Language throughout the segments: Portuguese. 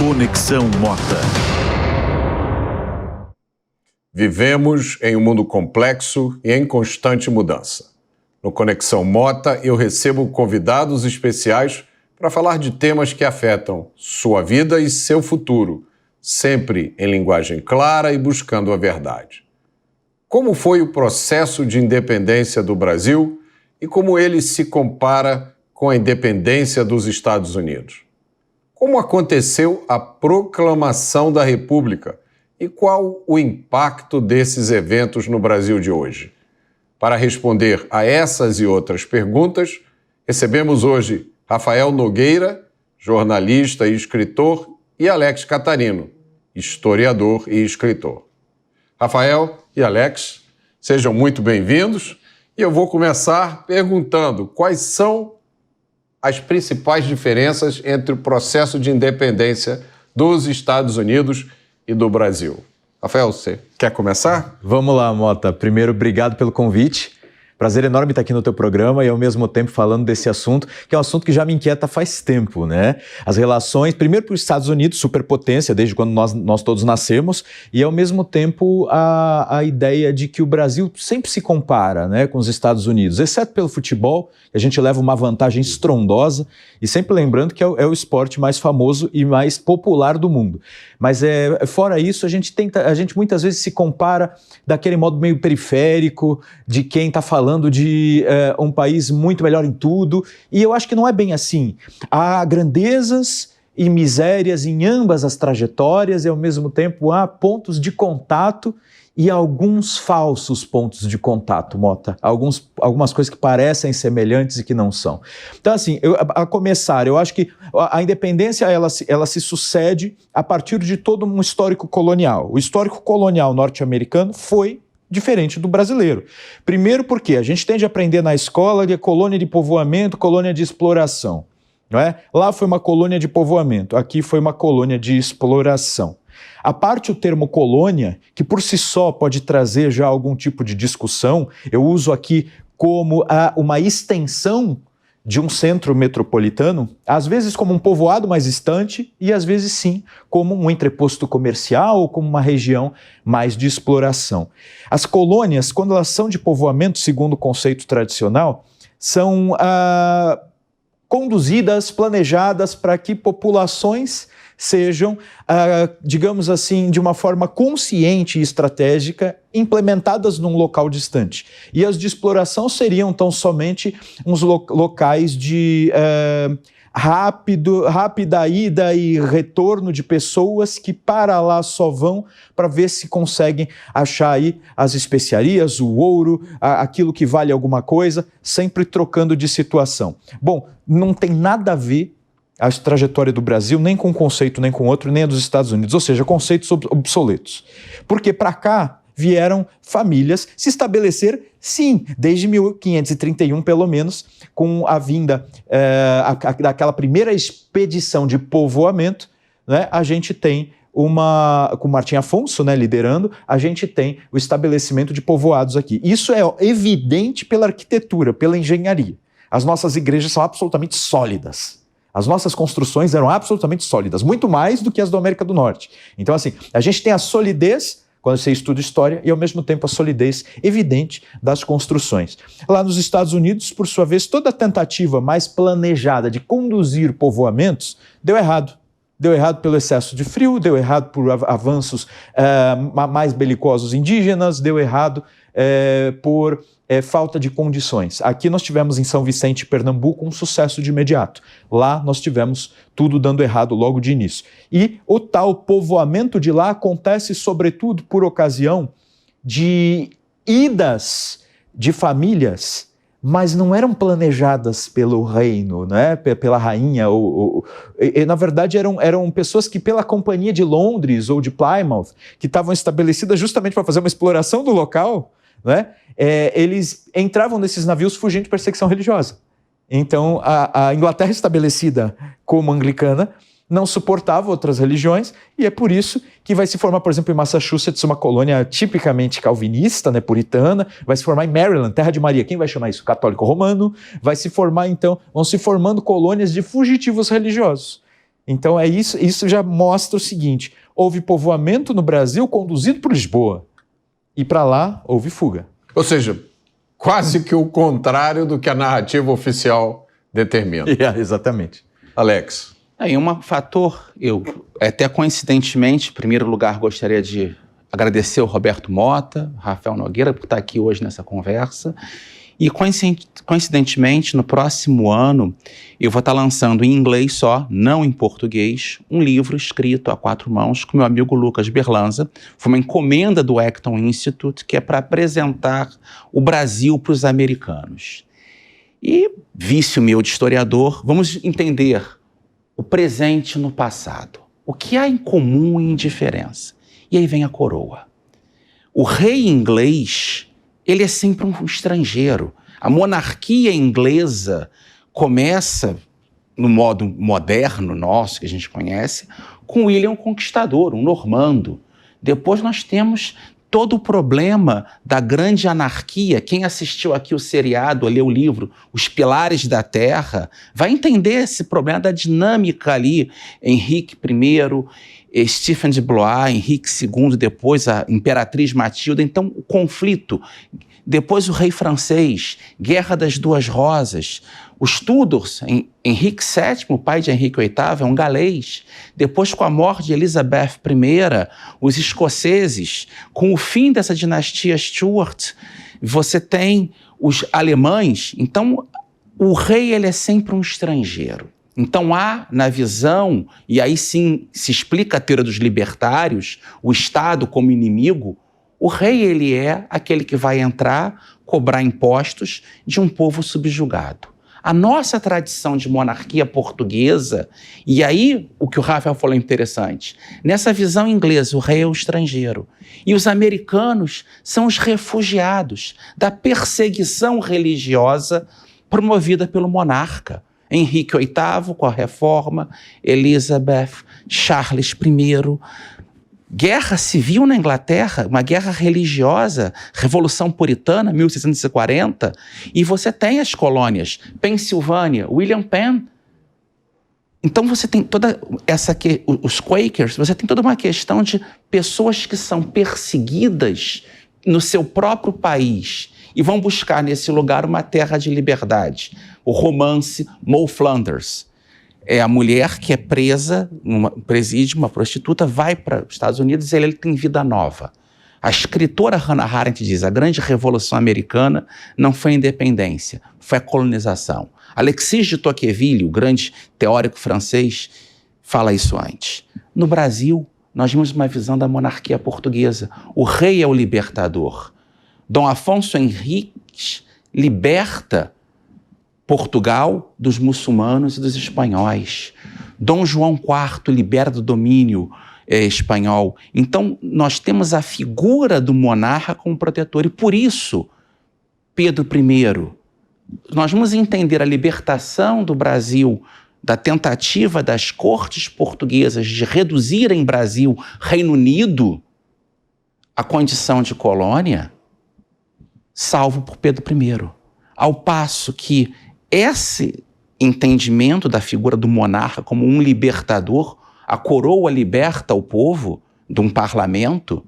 Conexão Mota. Vivemos em um mundo complexo e em constante mudança. No Conexão Mota, eu recebo convidados especiais para falar de temas que afetam sua vida e seu futuro, sempre em linguagem clara e buscando a verdade. Como foi o processo de independência do Brasil e como ele se compara com a independência dos Estados Unidos? Como aconteceu a proclamação da República e qual o impacto desses eventos no Brasil de hoje? Para responder a essas e outras perguntas, recebemos hoje Rafael Nogueira, jornalista e escritor, e Alex Catarino, historiador e escritor. Rafael e Alex, sejam muito bem-vindos e eu vou começar perguntando quais são as principais diferenças entre o processo de independência dos Estados Unidos e do Brasil. Rafael, você quer começar? Vamos lá, Mota. Primeiro, obrigado pelo convite. Prazer enorme estar aqui no teu programa e, ao mesmo tempo, falando desse assunto, que é um assunto que já me inquieta faz tempo, né? As relações, primeiro para os Estados Unidos, superpotência, desde quando nós todos nascemos, e, ao mesmo tempo, a ideia de que o Brasil sempre se compara, né, com os Estados Unidos, exceto pelo futebol, a gente leva uma vantagem estrondosa, e sempre lembrando que é o esporte mais famoso e mais popular do mundo. Mas, fora isso, a gente muitas vezes se compara daquele modo meio periférico, de quem está falando de um país muito melhor em tudo, e eu acho que não é bem assim. Há grandezas e misérias em ambas as trajetórias, e ao mesmo tempo há pontos de contato e alguns falsos pontos de contato, Mota. Algumas coisas que parecem semelhantes e que não são. Então, assim, a começar, eu acho que a independência ela se sucede a partir de todo um histórico colonial. O histórico colonial norte-americano foi diferente do brasileiro. Primeiro porque a gente tende a aprender na escola que é colônia de povoamento, colônia de exploração. Não é? Lá foi uma colônia de povoamento, aqui foi uma colônia de exploração. A parte o termo colônia, que por si só pode trazer já algum tipo de discussão, eu uso aqui como uma extensão de um centro metropolitano, às vezes como um povoado mais distante e às vezes sim como um entreposto comercial ou como uma região mais de exploração. As colônias, quando elas são de povoamento, segundo o conceito tradicional, são conduzidas, planejadas para que populações sejam, digamos assim, de uma forma consciente e estratégica, implementadas num local distante. E as de exploração seriam, então, somente uns locais de rápida ida e retorno de pessoas que para lá só vão para ver se conseguem achar aí as especiarias, o ouro, aquilo que vale alguma coisa, sempre trocando de situação. Bom, não tem nada a ver a trajetória do Brasil, nem com um conceito, nem com outro, nem a dos Estados Unidos, ou seja, conceitos obsoletos. Porque para cá vieram famílias se estabelecer, sim, desde 1531, pelo menos, com a vinda daquela primeira expedição de povoamento, né, a gente tem com Martim Afonso, né, liderando, a gente tem o estabelecimento de povoados aqui. Isso é evidente pela arquitetura, pela engenharia. As nossas igrejas são absolutamente sólidas. As nossas construções eram absolutamente sólidas, muito mais do que as da América do Norte. Então, assim, a gente tem a solidez, quando você estuda história, e ao mesmo tempo a solidez evidente das construções. Lá nos Estados Unidos, por sua vez, toda a tentativa mais planejada de conduzir povoamentos deu errado. Deu errado pelo excesso de frio, deu errado por avanços mais belicosos indígenas, deu errado por falta de condições. Aqui nós tivemos em São Vicente, Pernambuco, um sucesso de imediato. Lá nós tivemos tudo dando errado logo de início. E o tal povoamento de lá acontece sobretudo por ocasião de idas de famílias, mas não eram planejadas pelo reino, né? Pela rainha. Na verdade, eram pessoas que, pela Companhia de Londres ou de Plymouth, que estavam estabelecidas justamente para fazer uma exploração do local, né? Eles entravam nesses navios fugindo de perseguição religiosa. Então, a Inglaterra estabelecida como anglicana não suportava outras religiões, e é por isso que vai se formar, por exemplo, em Massachusetts, uma colônia tipicamente calvinista, né, puritana, vai se formar em Maryland, terra de Maria, quem vai chamar isso? Católico romano, vai se formar, então, vão se formando colônias de fugitivos religiosos. Então isso já mostra o seguinte: houve povoamento no Brasil conduzido por Lisboa, e para lá houve fuga. Ou seja, quase que o contrário do que a narrativa oficial determina. Exatamente. Alex. Aí um fator, eu até coincidentemente, em primeiro lugar, gostaria de agradecer ao Roberto Mota, Rafael Nogueira, por estar aqui hoje nessa conversa. E coincidentemente, no próximo ano, eu vou estar lançando em inglês só, não em português, um livro escrito a 4 mãos com meu amigo Lucas Berlanza. Foi uma encomenda do Acton Institute, que é para apresentar o Brasil para os americanos. E, vício meu de historiador, vamos entender o presente no passado. O que há em comum e em diferença? E aí vem a coroa. O rei inglês, ele é sempre um estrangeiro. A monarquia inglesa começa, no modo moderno nosso, que a gente conhece, com William o Conquistador, um normando. Depois nós temos todo o problema da grande anarquia. Quem assistiu aqui o seriado, leu o livro Os Pilares da Terra, vai entender esse problema da dinâmica ali. Henrique I, Stephen de Blois, Henrique II, depois a Imperatriz Matilda. Então, o conflito. Depois o rei francês, Guerra das Duas Rosas. Os Tudors, Henrique VII, pai de Henrique VIII, é um galês. Depois, com a morte de Elizabeth I, os escoceses. Com o fim dessa dinastia Stuart, você tem os alemães. Então, o rei ele é sempre um estrangeiro. Então há, na visão, e aí sim se explica a teoria dos libertários, o Estado como inimigo. O rei, ele é aquele que vai entrar, cobrar impostos de um povo subjugado. A nossa tradição de monarquia portuguesa, e aí o que o Rafael falou é interessante, nessa visão inglesa, o rei é o estrangeiro. E os americanos são os refugiados da perseguição religiosa promovida pelo monarca. Henrique VIII, com a reforma, Elizabeth, Charles I, guerra civil na Inglaterra, uma guerra religiosa, Revolução Puritana, 1640, e você tem as colônias, Pensilvânia, William Penn. Então você tem toda essa, os Quakers, você tem toda uma questão de pessoas que são perseguidas no seu próprio país e vão buscar nesse lugar uma terra de liberdade. O romance Moll Flanders. É a mulher que é presa num presídio, uma prostituta, vai para os Estados Unidos e ele tem vida nova. A escritora Hannah Arendt diz: a grande revolução americana não foi a independência, foi a colonização. Alexis de Tocqueville, o grande teórico francês, fala isso antes. No Brasil, nós vimos uma visão da monarquia portuguesa. O rei é o libertador. Dom Afonso Henriques liberta Portugal dos muçulmanos e dos espanhóis. Dom João IV libera do domínio espanhol. Então, nós temos a figura do monarca como protetor. E por isso, Pedro I, nós vamos entender a libertação do Brasil da tentativa das cortes portuguesas de reduzirem Brasil, Reino Unido, à condição de colônia, salvo por Pedro I. Ao passo que esse entendimento da figura do monarca como um libertador, a coroa liberta o povo de um parlamento,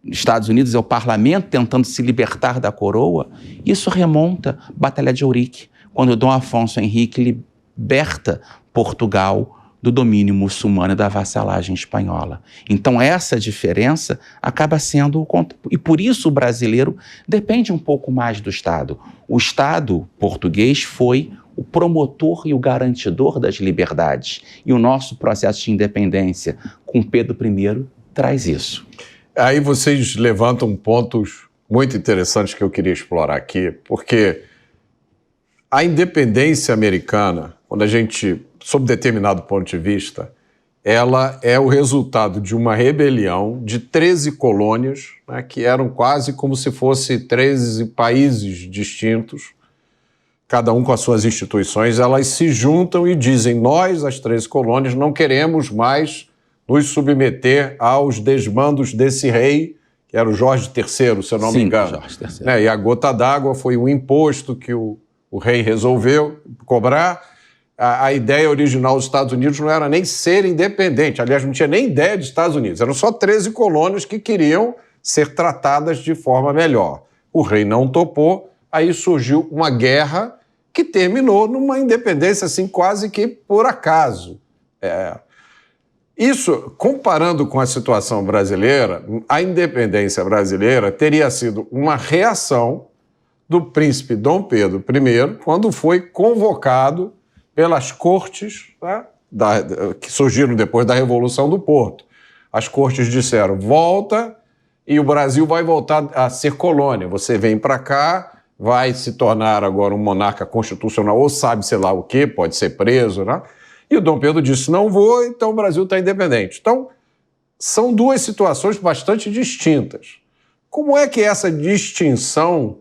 nos Estados Unidos é o parlamento tentando se libertar da coroa, isso remonta à Batalha de Ourique, quando Dom Afonso Henrique liberta Portugal do domínio muçulmano e da vassalagem espanhola. Então essa diferença acaba sendo... E por isso o brasileiro depende um pouco mais do Estado. O Estado português foi o promotor e o garantidor das liberdades. E o nosso processo de independência com Pedro I traz isso. Aí vocês levantam pontos muito interessantes que eu queria explorar aqui, porque a independência americana, quando a gente, sob determinado ponto de vista, ela é o resultado de uma rebelião de 13 colônias, né, que eram quase como se fossem 13 países distintos, cada um com as suas instituições. Elas se juntam e dizem: nós, as 13 colônias, não queremos mais nos submeter aos desmandos desse rei, que era o Jorge III, se eu não me engano. Jorge III. E a gota d'água foi um imposto que o rei resolveu cobrar, a ideia original dos Estados Unidos não era nem ser independente, aliás, não tinha nem ideia dos Estados Unidos, eram só 13 colônias que queriam ser tratadas de forma melhor. O rei não topou, aí surgiu uma guerra que terminou numa independência assim quase que por acaso. Isso, comparando com a situação brasileira, a independência brasileira teria sido uma reação do príncipe Dom Pedro I quando foi convocado pelas cortes, né, que surgiram depois da Revolução do Porto. As cortes disseram, volta e o Brasil vai voltar a ser colônia. Você vem para cá, vai se tornar agora um monarca constitucional ou sabe sei lá o quê, pode ser preso, né? E o Dom Pedro disse, não vou, então o Brasil está independente. Então, são duas situações bastante distintas. Como é que essa distinção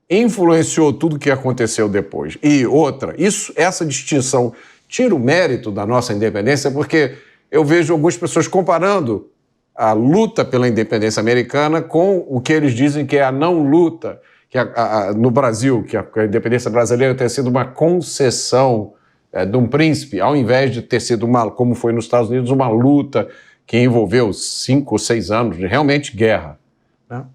influenciou tudo o que aconteceu depois? E outra, essa distinção tira o mérito da nossa independência, porque eu vejo algumas pessoas comparando a luta pela independência americana com o que eles dizem que é a não luta, que no Brasil, que a independência brasileira tem sido uma concessão de um príncipe, ao invés de ter sido, como foi nos Estados Unidos, uma luta que envolveu 5 ou 6 anos de realmente guerra, né?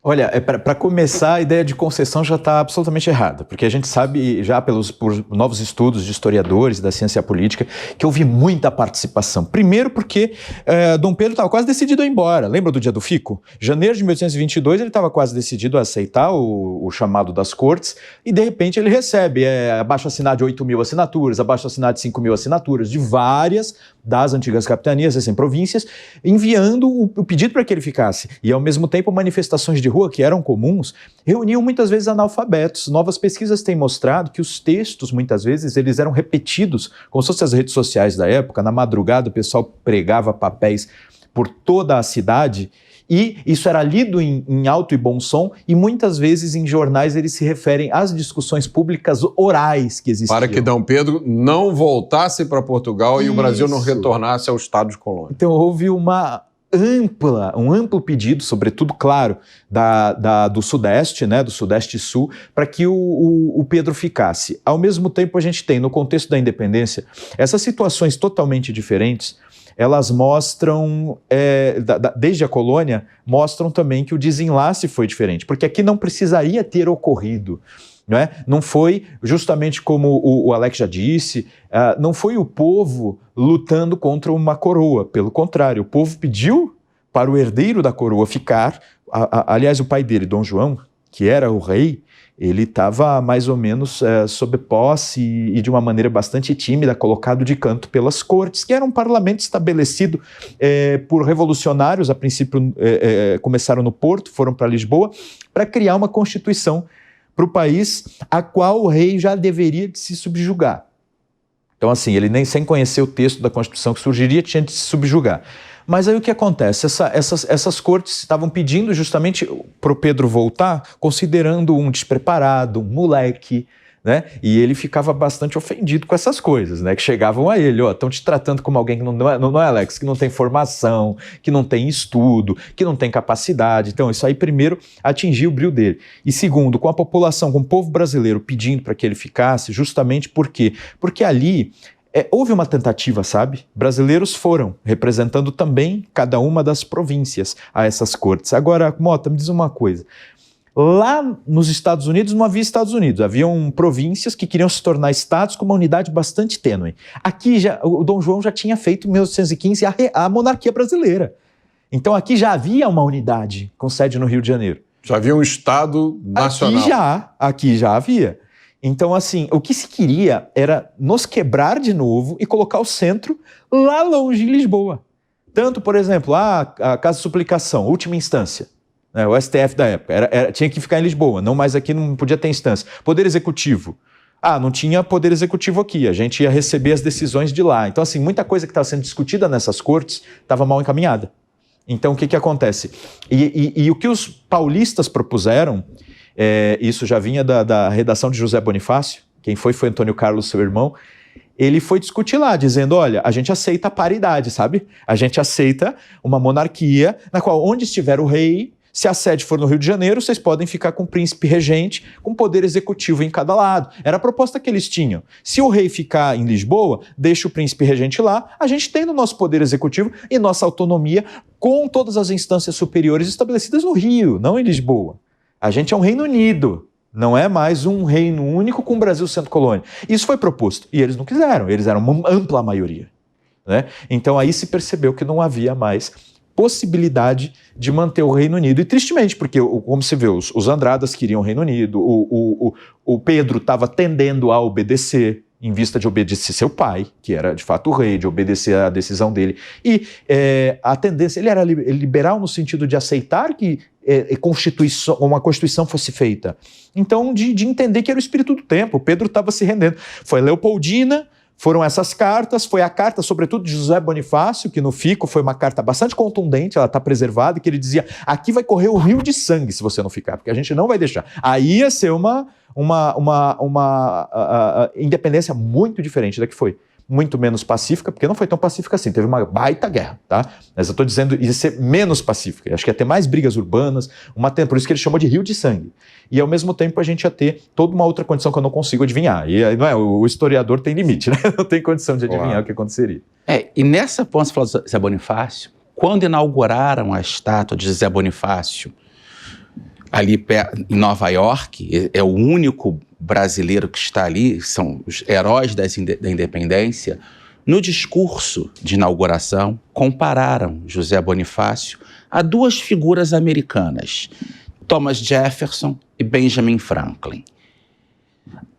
Olha, para começar, a ideia de concessão já está absolutamente errada, porque a gente sabe já por novos estudos de historiadores da ciência política que houve muita participação. Primeiro porque Dom Pedro estava quase decidido a ir embora. Lembra do dia do Fico? Janeiro de 1822 ele estava quase decidido a aceitar o chamado das cortes e de repente ele recebe abaixo-assinado de 8.000 assinaturas, abaixo-assinado de 5.000 assinaturas de várias das antigas capitanias, assim, províncias, enviando o pedido para que ele ficasse. E ao mesmo tempo manifestações de rua, que eram comuns, reuniam muitas vezes analfabetos. Novas pesquisas têm mostrado que os textos, muitas vezes, eles eram repetidos, como se fossem as redes sociais da época. Na madrugada, o pessoal pregava papéis por toda a cidade, e isso era lido em alto e bom som, e muitas vezes em jornais eles se referem às discussões públicas orais que existiam. Para que Dom Pedro não voltasse para Portugal e o Brasil não retornasse ao estado de colônia. Então houve um amplo pedido, sobretudo, claro, do Sudeste, né, do Sudeste e Sul, para que o Pedro ficasse. Ao mesmo tempo, a gente tem, no contexto da independência, essas situações totalmente diferentes, elas mostram, desde a colônia, mostram também que o desenlace foi diferente, porque aqui não precisaria ter ocorrido. Não foi, justamente como o Alex já disse, não foi o povo lutando contra uma coroa. Pelo contrário, o povo pediu para o herdeiro da coroa ficar. Aliás, o pai dele, Dom João, que era o rei, ele estava mais ou menos sob posse e de uma maneira bastante tímida, colocado de canto pelas cortes, que era um parlamento estabelecido por revolucionários. A princípio começaram no Porto, foram para Lisboa, para criar uma constituição para o país a qual o rei já deveria de se subjugar. Então, assim, ele nem sem conhecer o texto da Constituição que surgiria, tinha de se subjugar. Mas aí o que acontece? Essas cortes estavam pedindo justamente para o Pedro voltar, considerando um despreparado, um moleque, né? E ele ficava bastante ofendido com essas coisas, né? Que chegavam a ele, estão te tratando como alguém que não é, Alex, que não tem formação, que não tem estudo, que não tem capacidade. Então isso aí primeiro atingiu o brilho dele. E segundo, com a população, com o povo brasileiro pedindo para que ele ficasse, justamente por quê? Porque ali houve uma tentativa, sabe? Brasileiros foram, representando também cada uma das províncias a essas cortes. Agora, Mota, me diz uma coisa. Lá nos Estados Unidos não havia Estados Unidos, haviam províncias que queriam se tornar estados com uma unidade bastante tênue. Aqui o Dom João já tinha feito em 1815 a monarquia brasileira. Então aqui já havia uma unidade com sede no Rio de Janeiro. Já havia um estado nacional. Aqui já havia. Então, assim, o que se queria era nos quebrar de novo e colocar o centro lá longe em Lisboa. Tanto, por exemplo, a Casa de Suplicação, última instância. O STF da época, tinha que ficar em Lisboa, não mais aqui, não podia ter instância. Poder Executivo. Não tinha Poder Executivo aqui, a gente ia receber as decisões de lá. Então, assim, muita coisa que estava sendo discutida nessas cortes estava mal encaminhada. Então, o que acontece? E o que os paulistas propuseram, isso já vinha da redação de José Bonifácio, quem foi Antônio Carlos, seu irmão. Ele foi discutir lá, dizendo, olha, a gente aceita a paridade, sabe? A gente aceita uma monarquia na qual, onde estiver o rei, Se a sede for no Rio de Janeiro, vocês podem ficar com o príncipe regente, com poder executivo em cada lado. Era a proposta que eles tinham. Se o rei ficar em Lisboa, deixa o príncipe regente lá, a gente tem no nosso poder executivo e nossa autonomia com todas as instâncias superiores estabelecidas no Rio, não em Lisboa. A gente é um Reino Unido, não é mais um reino único com o Brasil sendo colônia. Isso foi proposto e eles não quiseram, eles eram uma ampla maioria, né? Então aí se percebeu que não havia mais possibilidade de manter o Reino Unido. E tristemente, porque, como se vê, os Andradas queriam o Reino Unido, o Pedro estava tendendo a obedecer, em vista de obedecer seu pai, que era de fato o rei, de obedecer à decisão dele. E a tendência, ele era liberal no sentido de aceitar que uma Constituição fosse feita. Então, de entender que era o espírito do tempo. O Pedro estava se rendendo. Foi Leopoldina, foram essas cartas, foi a carta, sobretudo, de José Bonifácio, que no Fico foi uma carta bastante contundente, ela está preservada, que ele dizia, aqui vai correr o rio de sangue se você não ficar, porque a gente não vai deixar. Aí ia ser uma independência muito diferente da que foi. Muito menos pacífica, porque não foi tão pacífica assim, teve uma baita guerra, tá? Mas eu estou dizendo, ia ser menos pacífica, acho que ia ter mais brigas urbanas, por isso que ele chamou de rio de sangue. E ao mesmo tempo a gente ia ter toda uma outra condição que eu não consigo adivinhar. E não é, o historiador tem limite, né? Não tem condição de adivinhar o que aconteceria. E nessa ponta você falou de José Bonifácio, quando inauguraram a estátua de José Bonifácio, ali em Nova York, é o único brasileiro que está ali, são os heróis da independência, no discurso de inauguração, compararam José Bonifácio a duas figuras americanas, Thomas Jefferson e Benjamin Franklin.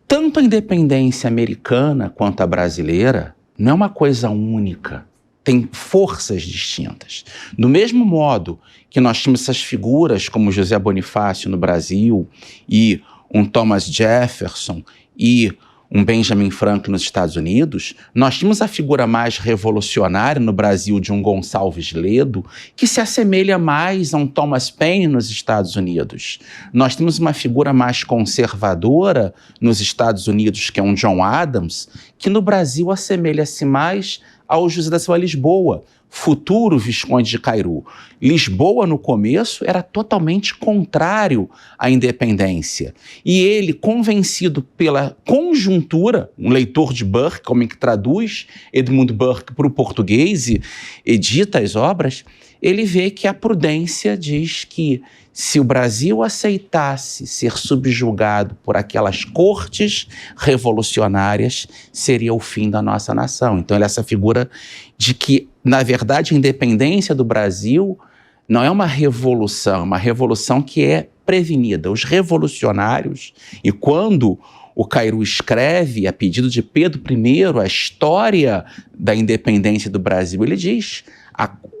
Tanto a independência americana quanto a brasileira não é uma coisa única, tem forças distintas. Do mesmo modo que nós tínhamos essas figuras como José Bonifácio no Brasil e um Thomas Jefferson e um Benjamin Franklin nos Estados Unidos, nós tínhamos a figura mais revolucionária no Brasil de um Gonçalves Ledo, que se assemelha mais a um Thomas Paine nos Estados Unidos. Nós temos uma figura mais conservadora nos Estados Unidos, que é um John Adams, que no Brasil assemelha-se mais ao José da Silva Lisboa, futuro Visconde de Cairu. Lisboa, no começo, era totalmente contrário à independência. E ele, convencido pela conjuntura, um leitor de Burke, homem que traduz Edmund Burke para o português e edita as obras, ele vê que a prudência diz que se o Brasil aceitasse ser subjugado por aquelas cortes revolucionárias, seria o fim da nossa nação. Então, ele é essa figura de que, na verdade, a independência do Brasil não é uma revolução que é prevenida. Os revolucionários, e quando o Cairu escreve, a pedido de Pedro I, a história da independência do Brasil, ele diz: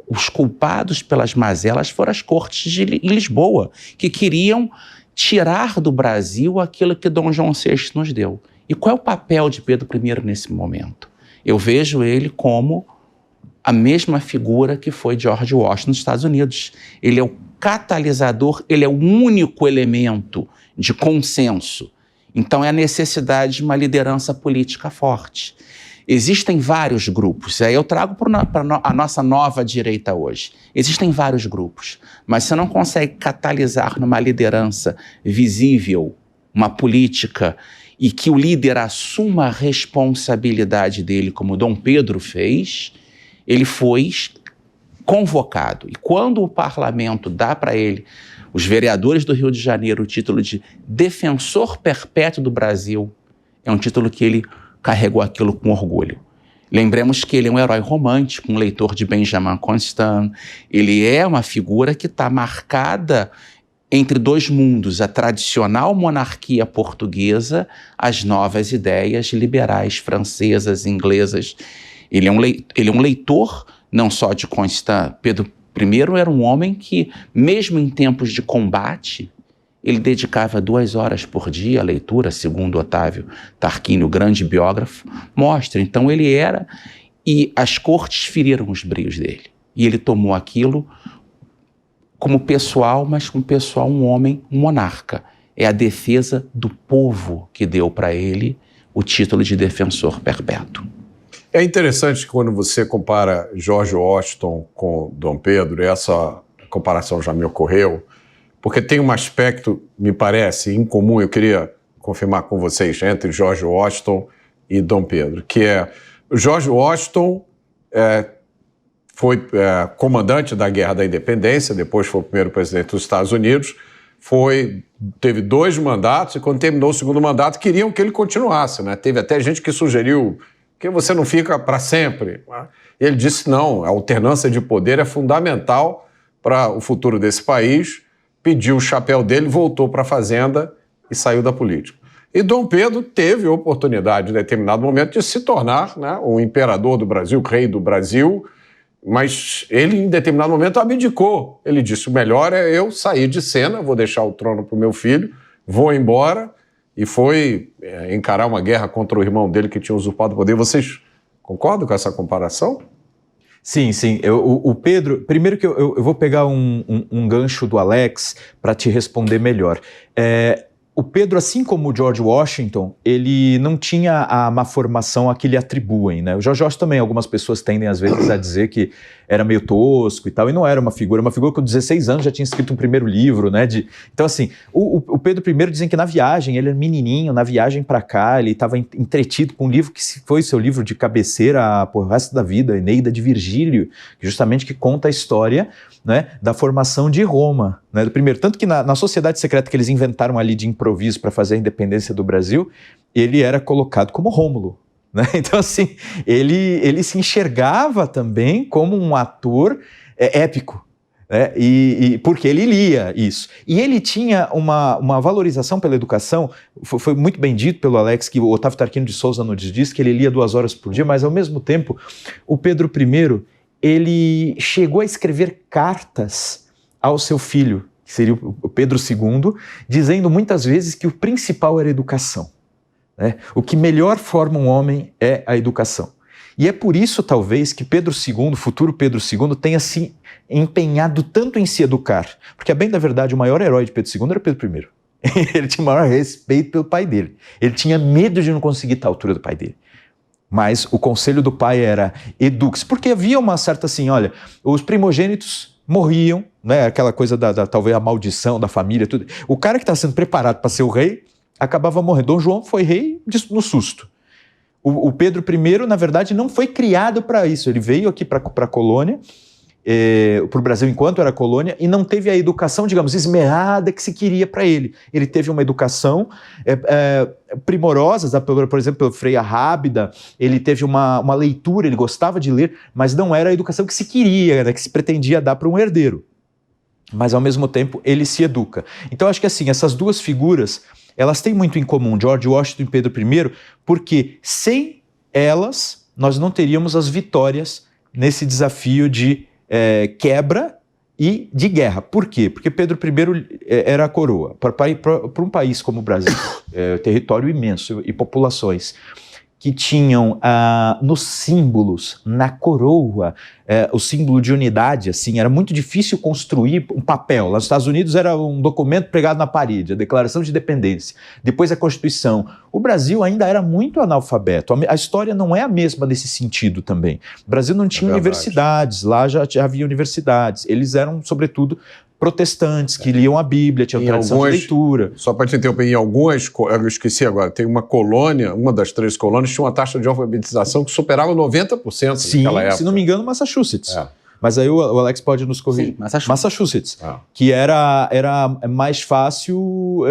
os culpados pelas mazelas foram as cortes em Lisboa, que queriam tirar do Brasil aquilo que Dom João VI nos deu. E qual é o papel de Pedro I nesse momento? Eu vejo ele como a mesma figura que foi George Washington nos Estados Unidos. Ele é o catalisador, ele é o único elemento de consenso. Então é a necessidade de uma liderança política forte. Existem vários grupos, aí eu trago para a nossa nova direita hoje. Existem vários grupos, mas você não consegue catalisar numa liderança visível, uma política, e que o líder assuma a responsabilidade dele, como Dom Pedro fez. Ele foi convocado, e quando o parlamento dá para ele, os vereadores do Rio de Janeiro, o título de defensor perpétuo do Brasil, é um título que ele carregou aquilo com orgulho. Lembremos que ele é um herói romântico, um leitor de Benjamin Constant. Ele é uma figura que está marcada entre dois mundos, a tradicional monarquia portuguesa, as novas ideias liberais francesas, inglesas. Ele é um leitor não só de Constant. Pedro I era um homem que, mesmo em tempos de combate, ele dedicava 2 horas por dia à leitura, segundo Otávio Tarquínio, o grande biógrafo, mostra. Então ele era, e as cortes feriram os brios dele. E ele tomou aquilo como pessoal, mas como pessoal um homem, um monarca. É a defesa do povo que deu para ele o título de defensor perpétuo. É interessante que quando você compara George Washington com Dom Pedro, e essa comparação já me ocorreu, porque tem um aspecto, me parece, incomum, eu queria confirmar com vocês, entre George Washington e Dom Pedro, que é, George Washington foi comandante da Guerra da Independência, depois foi o primeiro presidente dos Estados Unidos, teve 2 mandatos, e quando terminou o segundo mandato, queriam que ele continuasse, né? Teve até gente que sugeriu que você não fica para sempre. E ele disse, não, a alternância de poder é fundamental para o futuro desse país, pediu o chapéu dele, voltou para a fazenda e saiu da política. E Dom Pedro teve a oportunidade, em determinado momento, de se tornar, né, o imperador do Brasil, o rei do Brasil, mas ele, em determinado momento, abdicou. Ele disse, o melhor é eu sair de cena, vou deixar o trono para o meu filho, vou embora, e foi encarar uma guerra contra o irmão dele que tinha usurpado o poder. Vocês concordam com essa comparação? Sim. O Pedro, primeiro que eu vou pegar um gancho do Alex para te responder melhor. O Pedro, assim como o George Washington, ele não tinha a má formação a que lhe atribuem, né? O George Washington também, algumas pessoas tendem às vezes a dizer que era meio tosco e tal, e não era uma figura que com 16 anos já tinha escrito um primeiro livro, né? Então assim, o Pedro I dizem que na viagem, ele era menininho, na viagem para cá, ele estava entretido com um livro que foi seu livro de cabeceira pro resto da vida, Eneida de Virgílio, justamente que conta a história, né, da formação de Roma, né, do primeiro. Tanto que na sociedade secreta que eles inventaram ali de improviso para fazer a independência do Brasil, ele era colocado como Rômulo, né? Então assim, ele se enxergava também como um ator épico, né? E porque ele lia isso. E ele tinha uma valorização pela educação, foi muito bem dito pelo Alex, que o Otávio Tarquino de Souza nos diz que ele lia 2 horas por dia, mas ao mesmo tempo, o Pedro I, ele chegou a escrever cartas ao seu filho, que seria o Pedro II, dizendo muitas vezes que o principal era a educação, né? O que melhor forma um homem é a educação. E é por isso, talvez, que Pedro II, o futuro Pedro II, tenha se empenhado tanto em se educar. Porque, a bem da verdade, o maior herói de Pedro II era Pedro I. Ele tinha o maior respeito pelo pai dele. Ele tinha medo de não conseguir estar à altura do pai dele. Mas o conselho do pai era eduque-se, porque havia uma certa assim, olha, os primogênitos morriam, né, aquela coisa talvez a maldição da família, tudo. O cara que está sendo preparado para ser o rei acabava morrendo. Dom João foi rei no susto. O Pedro I, na verdade, não foi criado para isso. Ele veio aqui para a colônia, para o Brasil enquanto era colônia, e não teve a educação, digamos, esmerada que se queria para ele. Ele teve uma educação primorosa, por exemplo, pelo Frei Rábida, ele teve uma leitura, ele gostava de ler, mas não era a educação que se queria, né, que se pretendia dar para um herdeiro. Mas, ao mesmo tempo, ele se educa. Então, acho que assim, essas 2 figuras, elas têm muito em comum, George Washington e Pedro I, porque sem elas, nós não teríamos as vitórias nesse desafio de quebra e de guerra. Por quê? Porque Pedro I era a coroa. Para um país como o Brasil, território imenso e populações que tinham nos símbolos, na coroa, o símbolo de unidade, assim, era muito difícil construir um papel. Lá nos Estados Unidos era um documento pregado na parede, a Declaração de Independência, depois a Constituição. O Brasil ainda era muito analfabeto, a história não é a mesma nesse sentido também. O Brasil não tinha universidades, lá já havia universidades, eles eram, sobretudo, protestantes, que liam a Bíblia, tinham tradição de leitura. Só para te interromper, em algumas, eu esqueci agora, tem uma colônia, uma das 3 colônias, tinha uma taxa de alfabetização que superava 90% naquela época. Se não me engano, Massachusetts. Mas aí o Alex pode nos corrigir. Sim, Massachusetts. Que era mais fácil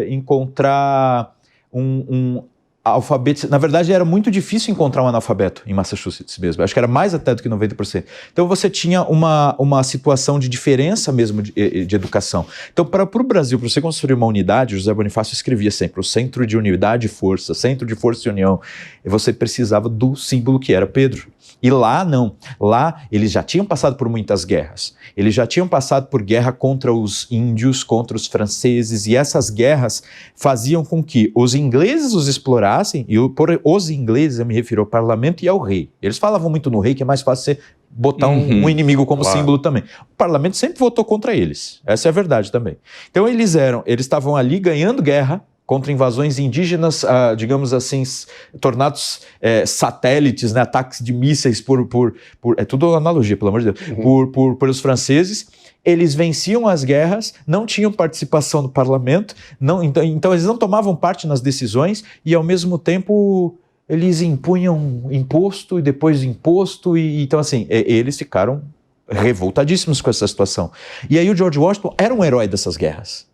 encontrar um alfabeto. Na verdade, era muito difícil encontrar um analfabeto em Massachusetts mesmo. Acho que era mais até do que 90%. Então você tinha uma situação de diferença mesmo de educação. Então, para o Brasil, para você construir uma unidade, José Bonifácio escrevia sempre o centro de unidade e força, centro de força e união. E você precisava do símbolo que era Pedro. E lá não. Lá eles já tinham passado por muitas guerras. Eles já tinham passado por guerra contra os índios, contra os franceses, e essas guerras faziam com que os ingleses os explorassem, e por os ingleses eu me refiro ao parlamento e ao rei. Eles falavam muito no rei, que é mais fácil você botar um inimigo como símbolo também. O parlamento sempre votou contra eles. Essa é a verdade também. Então eles estavam ali ganhando guerra contra invasões indígenas, digamos assim, tornados satélites, né, ataques de mísseis é tudo analogia, pelo amor de Deus, pelos franceses. Eles venciam as guerras, não tinham participação no parlamento, então eles não tomavam parte nas decisões e, ao mesmo tempo, eles impunham imposto e depois imposto. Então, assim, eles ficaram revoltadíssimos com essa situação. E aí o George Washington era um herói dessas guerras.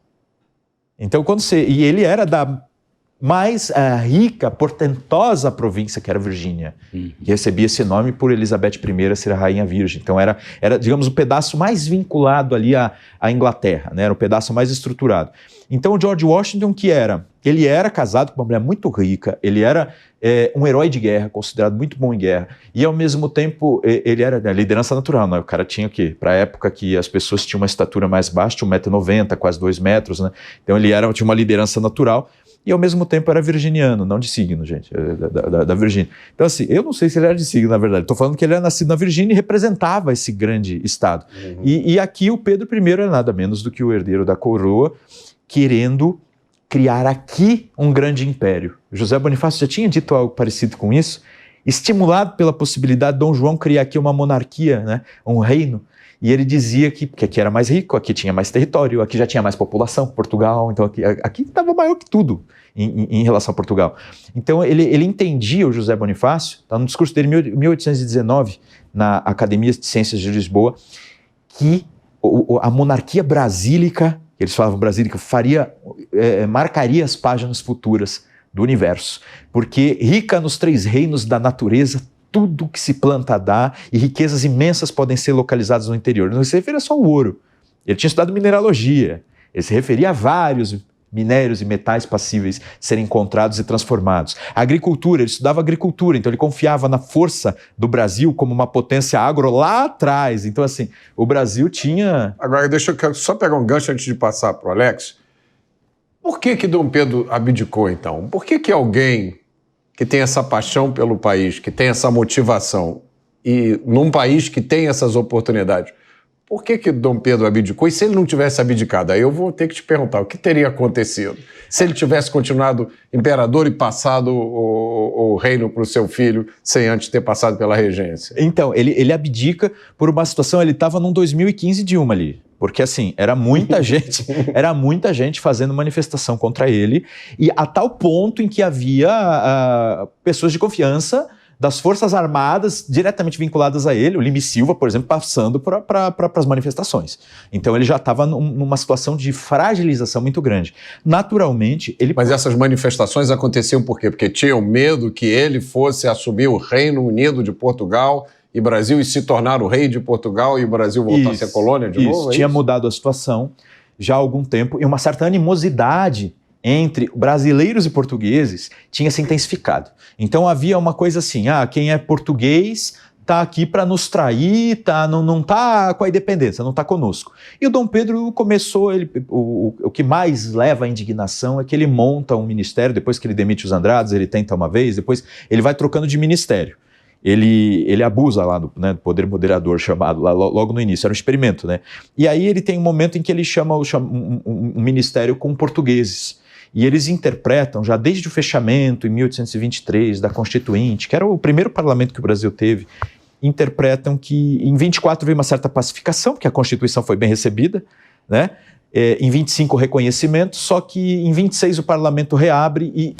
Então, e ele era da mais rica, portentosa província, que era a Virgínia, que recebia esse nome por Elizabeth I ser a rainha virgem. Então, era, digamos, o pedaço mais vinculado ali à Inglaterra, né? Era o pedaço mais estruturado. Então, o George Washington, ele era casado com uma mulher muito rica, ele era um herói de guerra, considerado muito bom em guerra, e ao mesmo tempo ele era a liderança natural, né? O cara tinha o quê? Para a época que as pessoas tinham uma estatura mais baixa, tinha 1,90 m, quase 2 metros, né? Então ele tinha uma liderança natural, e ao mesmo tempo era virginiano, não de signo, gente, da Virgínia. Então assim, eu não sei se ele era de signo, na verdade, estou falando que ele era nascido na Virgínia e representava esse grande estado. E aqui o Pedro I era nada menos do que o herdeiro da coroa, querendo criar aqui um grande império. José Bonifácio já tinha dito algo parecido com isso, estimulado pela possibilidade de Dom João criar aqui uma monarquia, né, um reino, e ele dizia que aqui era mais rico, aqui tinha mais território, aqui já tinha mais população, Portugal, então aqui estava maior que tudo em relação a Portugal. Então ele entendia, o José Bonifácio, tá no discurso dele em 1819, na Academia de Ciências de Lisboa, que a monarquia brasílica, eles falavam brasílica, marcaria as páginas futuras do universo, porque rica nos 3 reinos da natureza, tudo que se planta dá, e riquezas imensas podem ser localizadas no interior. Não se referia só ao ouro, ele tinha estudado mineralogia, ele se referia a vários minérios e metais passíveis de serem encontrados e transformados. A agricultura, ele estudava agricultura, então ele confiava na força do Brasil como uma potência agro lá atrás. Então, assim, o Brasil tinha... Agora, deixa eu só pegar um gancho antes de passar para o Alex. Por que Dom Pedro abdicou, então? Por que alguém que tem essa paixão pelo país, que tem essa motivação, e num país que tem essas oportunidades, por que Dom Pedro abdicou? E se ele não tivesse abdicado? Aí eu vou ter que te perguntar, o que teria acontecido? Se ele tivesse continuado imperador e passado o reino para o seu filho, sem antes ter passado pela regência? Então, ele abdica por uma situação, ele estava num 2015 Dilma ali, porque assim, era muita gente fazendo manifestação contra ele, e a tal ponto em que havia pessoas de confiança das Forças Armadas diretamente vinculadas a ele, o Lime Silva, por exemplo, passando para as manifestações. Então ele já estava numa situação de fragilização muito grande. Naturalmente, ele... Mas essas manifestações aconteciam por quê? Porque tinham medo que ele fosse assumir o Reino Unido de Portugal e Brasil e se tornar o rei de Portugal e o Brasil voltar a ser colônia de novo? Tinha mudado a situação já há algum tempo e uma certa animosidade entre brasileiros e portugueses tinha se intensificado. Então havia uma coisa assim, quem é português está aqui para nos trair, não está com a independência, não está conosco. E o Dom Pedro começou, o que mais leva à indignação é que ele monta um ministério, depois que ele demite os Andrades, ele tenta uma vez, depois ele vai trocando de ministério. Ele abusa lá do poder moderador chamado, lá, logo no início, era um experimento, né? E aí ele tem um momento em que ele chama um ministério com portugueses. E eles interpretam, já desde o fechamento, em 1823, da Constituinte, que era o primeiro parlamento que o Brasil teve, interpretam que em 24 veio uma certa pacificação, porque a Constituição foi bem recebida, né? Em 25 reconhecimento, só que em 26 o parlamento reabre e,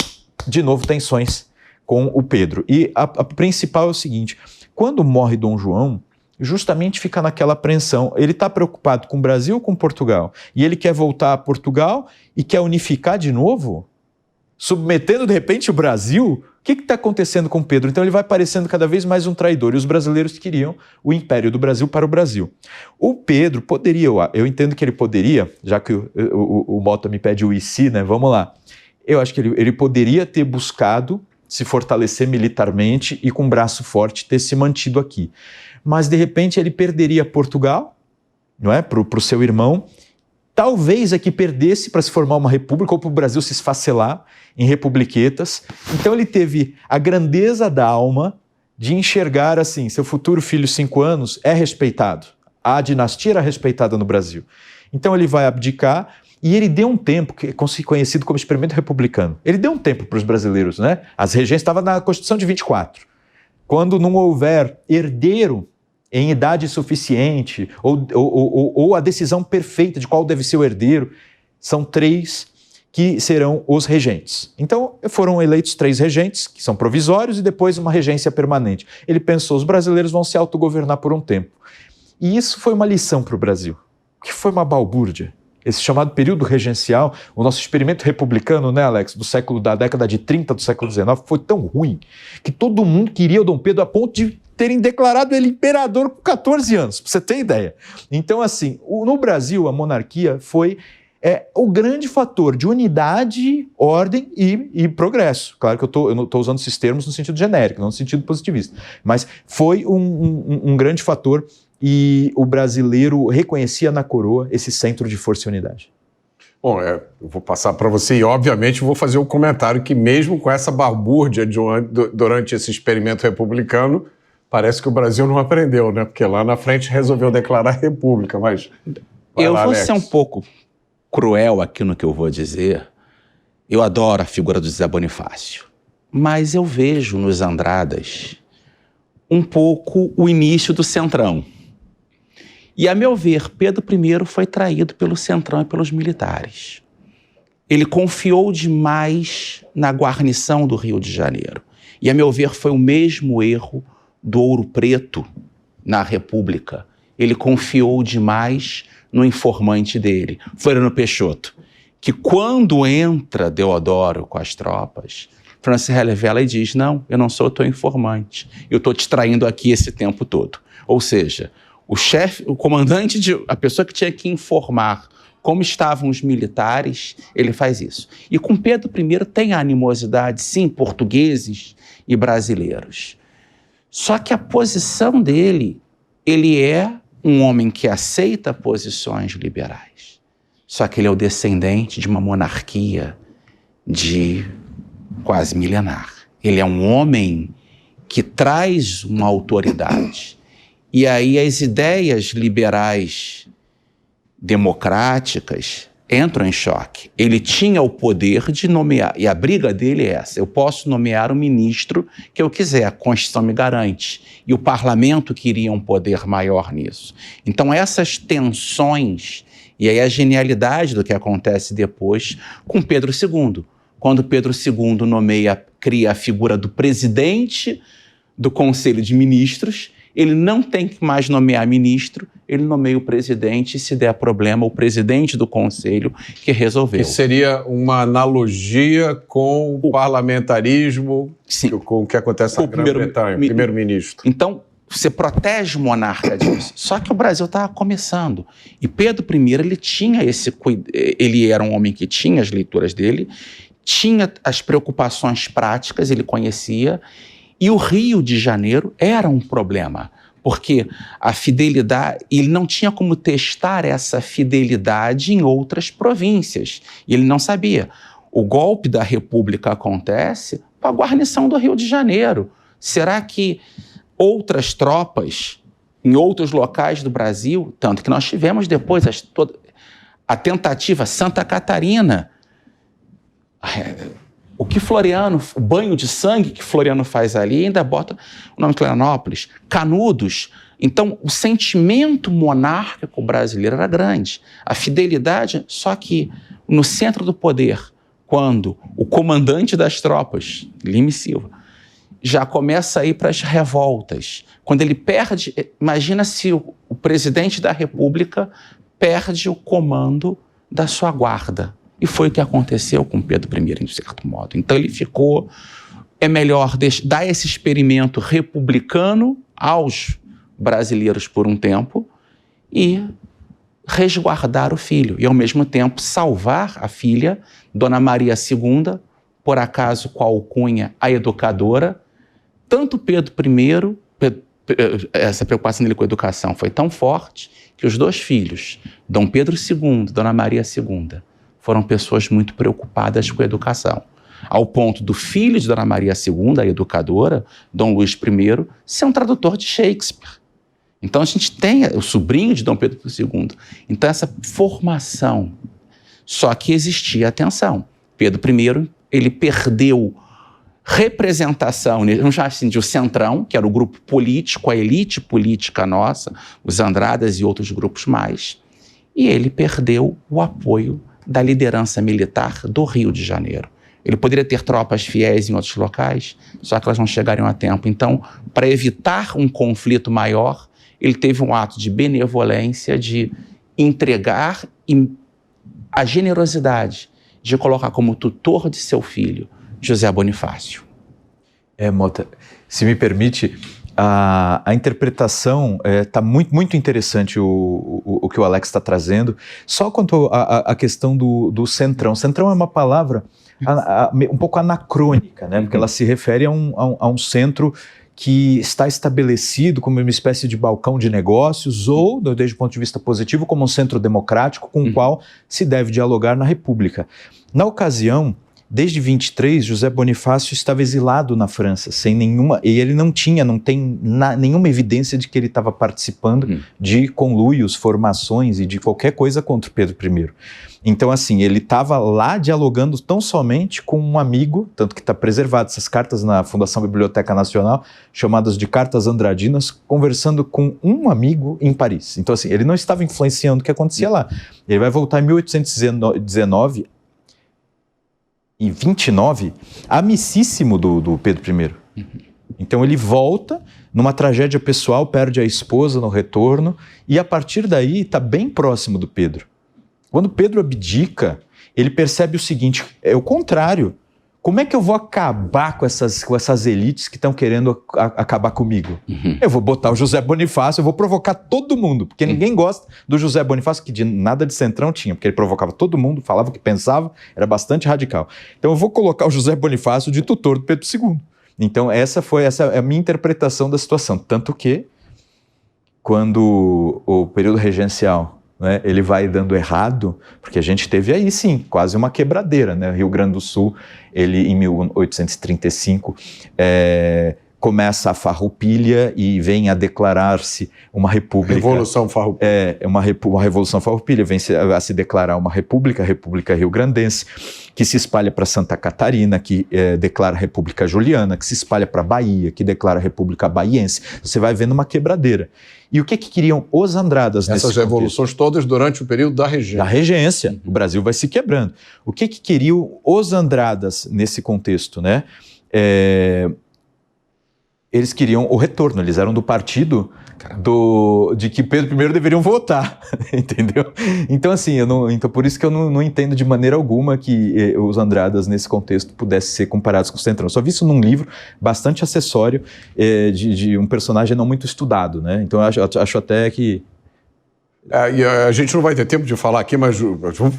de novo, tensões com o Pedro. E a principal é o seguinte, quando morre Dom João, justamente fica naquela apreensão. Ele está preocupado com o Brasil ou com Portugal? E ele quer voltar a Portugal e quer unificar de novo? Submetendo, de repente, o Brasil? O que está acontecendo com Pedro? Então ele vai parecendo cada vez mais um traidor. E os brasileiros queriam o Império do Brasil para o Brasil. O Pedro poderia, eu entendo que ele poderia, já que o Mota me pede o IC, né? Vamos lá. Eu acho que ele poderia ter buscado se fortalecer militarmente e com um braço forte ter se mantido aqui. Mas, de repente, ele perderia Portugal, não é? Para o seu irmão. Talvez aqui perdesse para se formar uma república ou para o Brasil se esfacelar em republiquetas. Então, ele teve a grandeza da alma de enxergar assim, seu futuro filho, 5 anos, é respeitado. A dinastia era respeitada no Brasil. Então, ele vai abdicar E ele deu um tempo, que é conhecido como experimento republicano, ele deu um tempo para os brasileiros, né? As regências estavam na Constituição de 24. Quando não houver herdeiro em idade suficiente, ou a decisão perfeita de qual deve ser o herdeiro, são 3 que serão os regentes. Então, foram eleitos 3 regentes, que são provisórios, e depois uma regência permanente. Ele pensou, os brasileiros vão se autogovernar por um tempo. E isso foi uma lição para o Brasil, que foi uma balbúrdia. Esse chamado período regencial, o nosso experimento republicano, né, Alex, da década de 30 do século XIX, foi tão ruim que todo mundo queria o Dom Pedro a ponto de terem declarado ele imperador com 14 anos, para você ter ideia. Então, assim, no Brasil, a monarquia foi o grande fator de unidade, ordem e progresso. Claro que eu não estou usando esses termos no sentido genérico, não no sentido positivista, mas foi um grande fator e o brasileiro reconhecia na coroa esse centro de força e unidade. Bom, eu vou passar para você e, obviamente, vou fazer um comentário que, mesmo com essa balbúrdia durante esse experimento republicano, parece que o Brasil não aprendeu, né? Porque lá na frente resolveu declarar a república, mas... Eu vou ser um pouco cruel aqui no que eu vou dizer. Eu adoro a figura do José Bonifácio, mas eu vejo nos Andradas um pouco o início do Centrão. E, a meu ver, Pedro I foi traído pelo Centrão e pelos militares. Ele confiou demais na guarnição do Rio de Janeiro. E, a meu ver, foi o mesmo erro do Ouro Preto na República. Ele confiou demais no informante dele, Floriano Peixoto, que quando entra Deodoro com as tropas, Francis revela e diz, não, eu não sou teu informante, eu estou te traindo aqui esse tempo todo. Ou seja, o chefe, o comandante, a pessoa que tinha que informar como estavam os militares, ele faz isso. E com Pedro I tem a animosidade, sim, portugueses e brasileiros. Só que a posição dele, ele é um homem que aceita posições liberais. Só que ele é o descendente de uma monarquia de quase milenar. Ele é um homem que traz uma autoridade. E aí as ideias liberais democráticas entram em choque. Ele tinha o poder de nomear, e a briga dele é essa, eu posso nomear o ministro que eu quiser, a Constituição me garante, e o parlamento queria um poder maior nisso. Então essas tensões, e aí a genialidade do que acontece depois com Pedro II, quando Pedro II cria a figura do presidente do Conselho de Ministros, ele não tem que mais nomear ministro, ele nomeia o presidente e, se der problema, o presidente do conselho que resolveu. Que seria uma analogia com o parlamentarismo, sim, com o que acontece na Grã-Bretanha, primeiro-ministro. Então, você protege o monarca disso. Só que o Brasil estava começando. E Pedro I, ele era um homem que tinha as leituras dele, tinha as preocupações práticas, ele conhecia. E o Rio de Janeiro era um problema, porque a fidelidade, ele não tinha como testar essa fidelidade em outras províncias. E ele não sabia. O golpe da República acontece com a guarnição do Rio de Janeiro. Será que outras tropas em outros locais do Brasil, tanto que nós tivemos depois a tentativa Santa Catarina, o banho de sangue que Floriano faz ali, ainda bota o nome de Florianópolis, Canudos. Então, o sentimento monárquico brasileiro era grande. A fidelidade, só que no centro do poder, quando o comandante das tropas, Lima e Silva, já começa a ir para as revoltas. Quando ele perde, imagina se o presidente da República perde o comando da sua guarda. E foi o que aconteceu com Pedro I, de certo modo. Então ele ficou, é melhor dar esse experimento republicano aos brasileiros por um tempo e resguardar o filho. E ao mesmo tempo salvar a filha, Dona Maria II, por acaso com a alcunha a educadora. Tanto Pedro I, essa preocupação dele com a educação foi tão forte que os 2 filhos, Dom Pedro II, Dona Maria II, foram pessoas muito preocupadas com a educação, ao ponto do filho de Dona Maria II, a educadora, Dom Luís I, ser um tradutor de Shakespeare. Então a gente tem o sobrinho de Dom Pedro II. Então essa formação Só que existia atenção. Pedro I, ele perdeu representação, vamos chamar assim, de o Centrão, que era o grupo político, a elite política nossa, os Andradas e outros grupos mais, e ele perdeu o apoio da liderança militar do Rio de Janeiro. Ele poderia ter tropas fiéis em outros locais, só que elas não chegariam a tempo. Então, para evitar um conflito maior, ele teve um ato de benevolência, de entregar a generosidade, de colocar como tutor de seu filho, José Bonifácio. Mota, se me permite, a interpretação está muito interessante o que o Alex está trazendo. Só quanto à questão do centrão. Centrão é uma palavra um pouco anacrônica, né? Porque ela se refere a um centro que está estabelecido como uma espécie de balcão de negócios ou, desde o ponto de vista positivo, como um centro democrático com o qual se deve dialogar na República. Na ocasião, desde 23, José Bonifácio estava exilado na França, sem nenhuma, e ele não tem nenhuma evidência de que ele estava participando de conluios, formações e de qualquer coisa contra o Pedro I. Então, assim, ele estava lá dialogando tão somente com um amigo, tanto que está preservado essas cartas na Fundação Biblioteca Nacional, chamadas de Cartas Andradinas, conversando com um amigo em Paris. Então, assim, ele não estava influenciando o que acontecia lá. Ele vai voltar em 1819, em 29, amicíssimo do Pedro I. Então ele volta numa tragédia pessoal, perde a esposa no retorno e a partir daí está bem próximo do Pedro. Quando Pedro abdica, ele percebe o seguinte, é o contrário. Como é que eu vou acabar com essas elites que estão querendo acabar comigo? Eu vou botar o José Bonifácio, eu vou provocar todo mundo, porque ninguém gosta do José Bonifácio, que de nada de centrão tinha, porque ele provocava todo mundo, falava o que pensava, era bastante radical. Então eu vou colocar o José Bonifácio de tutor do Pedro II. Então essa é a minha interpretação da situação. Tanto que, quando o período regencial, né, ele vai dando errado, porque a gente teve aí sim, quase uma quebradeira, né? Rio Grande do Sul, ele em 1835 começa a farroupilha e vem a declarar-se uma república. Revolução Farroupilha. Uma revolução farroupilha, vem a se declarar uma república, a República Rio-Grandense, que se espalha para Santa Catarina, que declara a República Juliana, que se espalha para Bahia, que declara a República Baiense. Você vai vendo uma quebradeira. E o que queriam os Andradas nesse Essas revoluções todas durante o período da regência. Da regência. O Brasil vai se quebrando. O que queriam os Andradas nesse contexto, né? Eles queriam o retorno, eles eram do partido de que Pedro I deveriam votar, entendeu? Então, assim, então por isso que eu não entendo de maneira alguma que os Andradas, nesse contexto, pudessem ser comparados com o Centrão. Só vi isso num livro bastante acessório de um personagem não muito estudado, né? Então, eu acho até que... E a gente não vai ter tempo de falar aqui, mas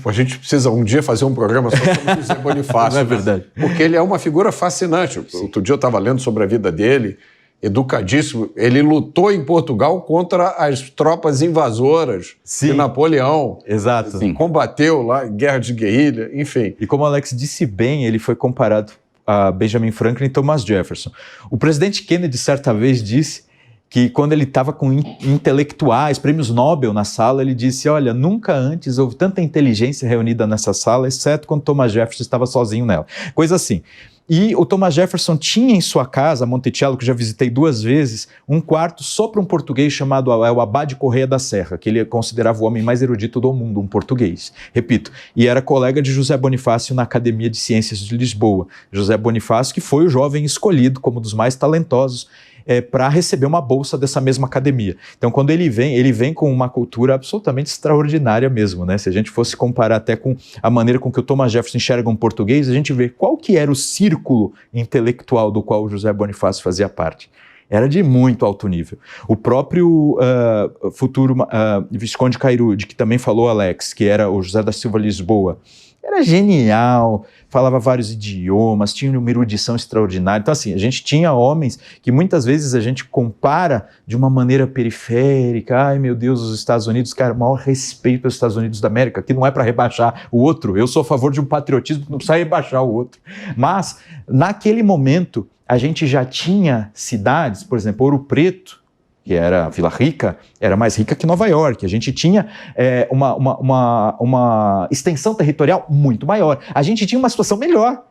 a gente precisa um dia fazer um programa só sobre José Bonifácio. Não é verdade. Né? Porque ele é uma figura fascinante. Outro dia eu estava lendo sobre a vida dele, educadíssimo. Ele lutou em Portugal contra as tropas invasoras de Napoleão. Exato. Combateu lá, guerra de guerrilha, enfim. E como o Alex disse bem, ele foi comparado a Benjamin Franklin e Thomas Jefferson. O presidente Kennedy, certa vez, disse que quando ele estava com intelectuais, prêmios Nobel na sala, ele disse, olha, nunca antes houve tanta inteligência reunida nessa sala, exceto quando Thomas Jefferson estava sozinho nela. Coisa assim. E o Thomas Jefferson tinha em sua casa, Monticello, que já visitei 2 vezes, um quarto só para um português chamado o Abade Correia da Serra, que ele considerava o homem mais erudito do mundo, um português. Repito, e era colega de José Bonifácio na Academia de Ciências de Lisboa. José Bonifácio, que foi o jovem escolhido como um dos mais talentosos para receber uma bolsa dessa mesma academia. Então, quando ele vem com uma cultura absolutamente extraordinária mesmo, né? Se a gente fosse comparar até com a maneira com que o Thomas Jefferson enxerga um português, a gente vê qual que era o círculo intelectual do qual o José Bonifácio fazia parte. Era de muito alto nível. O próprio futuro Visconde Cairudi, que também falou, Alex, que era o José da Silva Lisboa, era genial, falava vários idiomas, tinha uma erudição extraordinária. Então, assim, a gente tinha homens que muitas vezes a gente compara de uma maneira periférica. Ai, meu Deus, os Estados Unidos, cara, o maior respeito aos Estados Unidos da América, que não é para rebaixar o outro. Eu sou a favor de um patriotismo que não precisa rebaixar o outro. Mas, naquele momento, a gente já tinha cidades, por exemplo, Ouro Preto, que era Vila Rica, era mais rica que Nova York. A gente tinha uma extensão territorial muito maior. A gente tinha uma situação melhor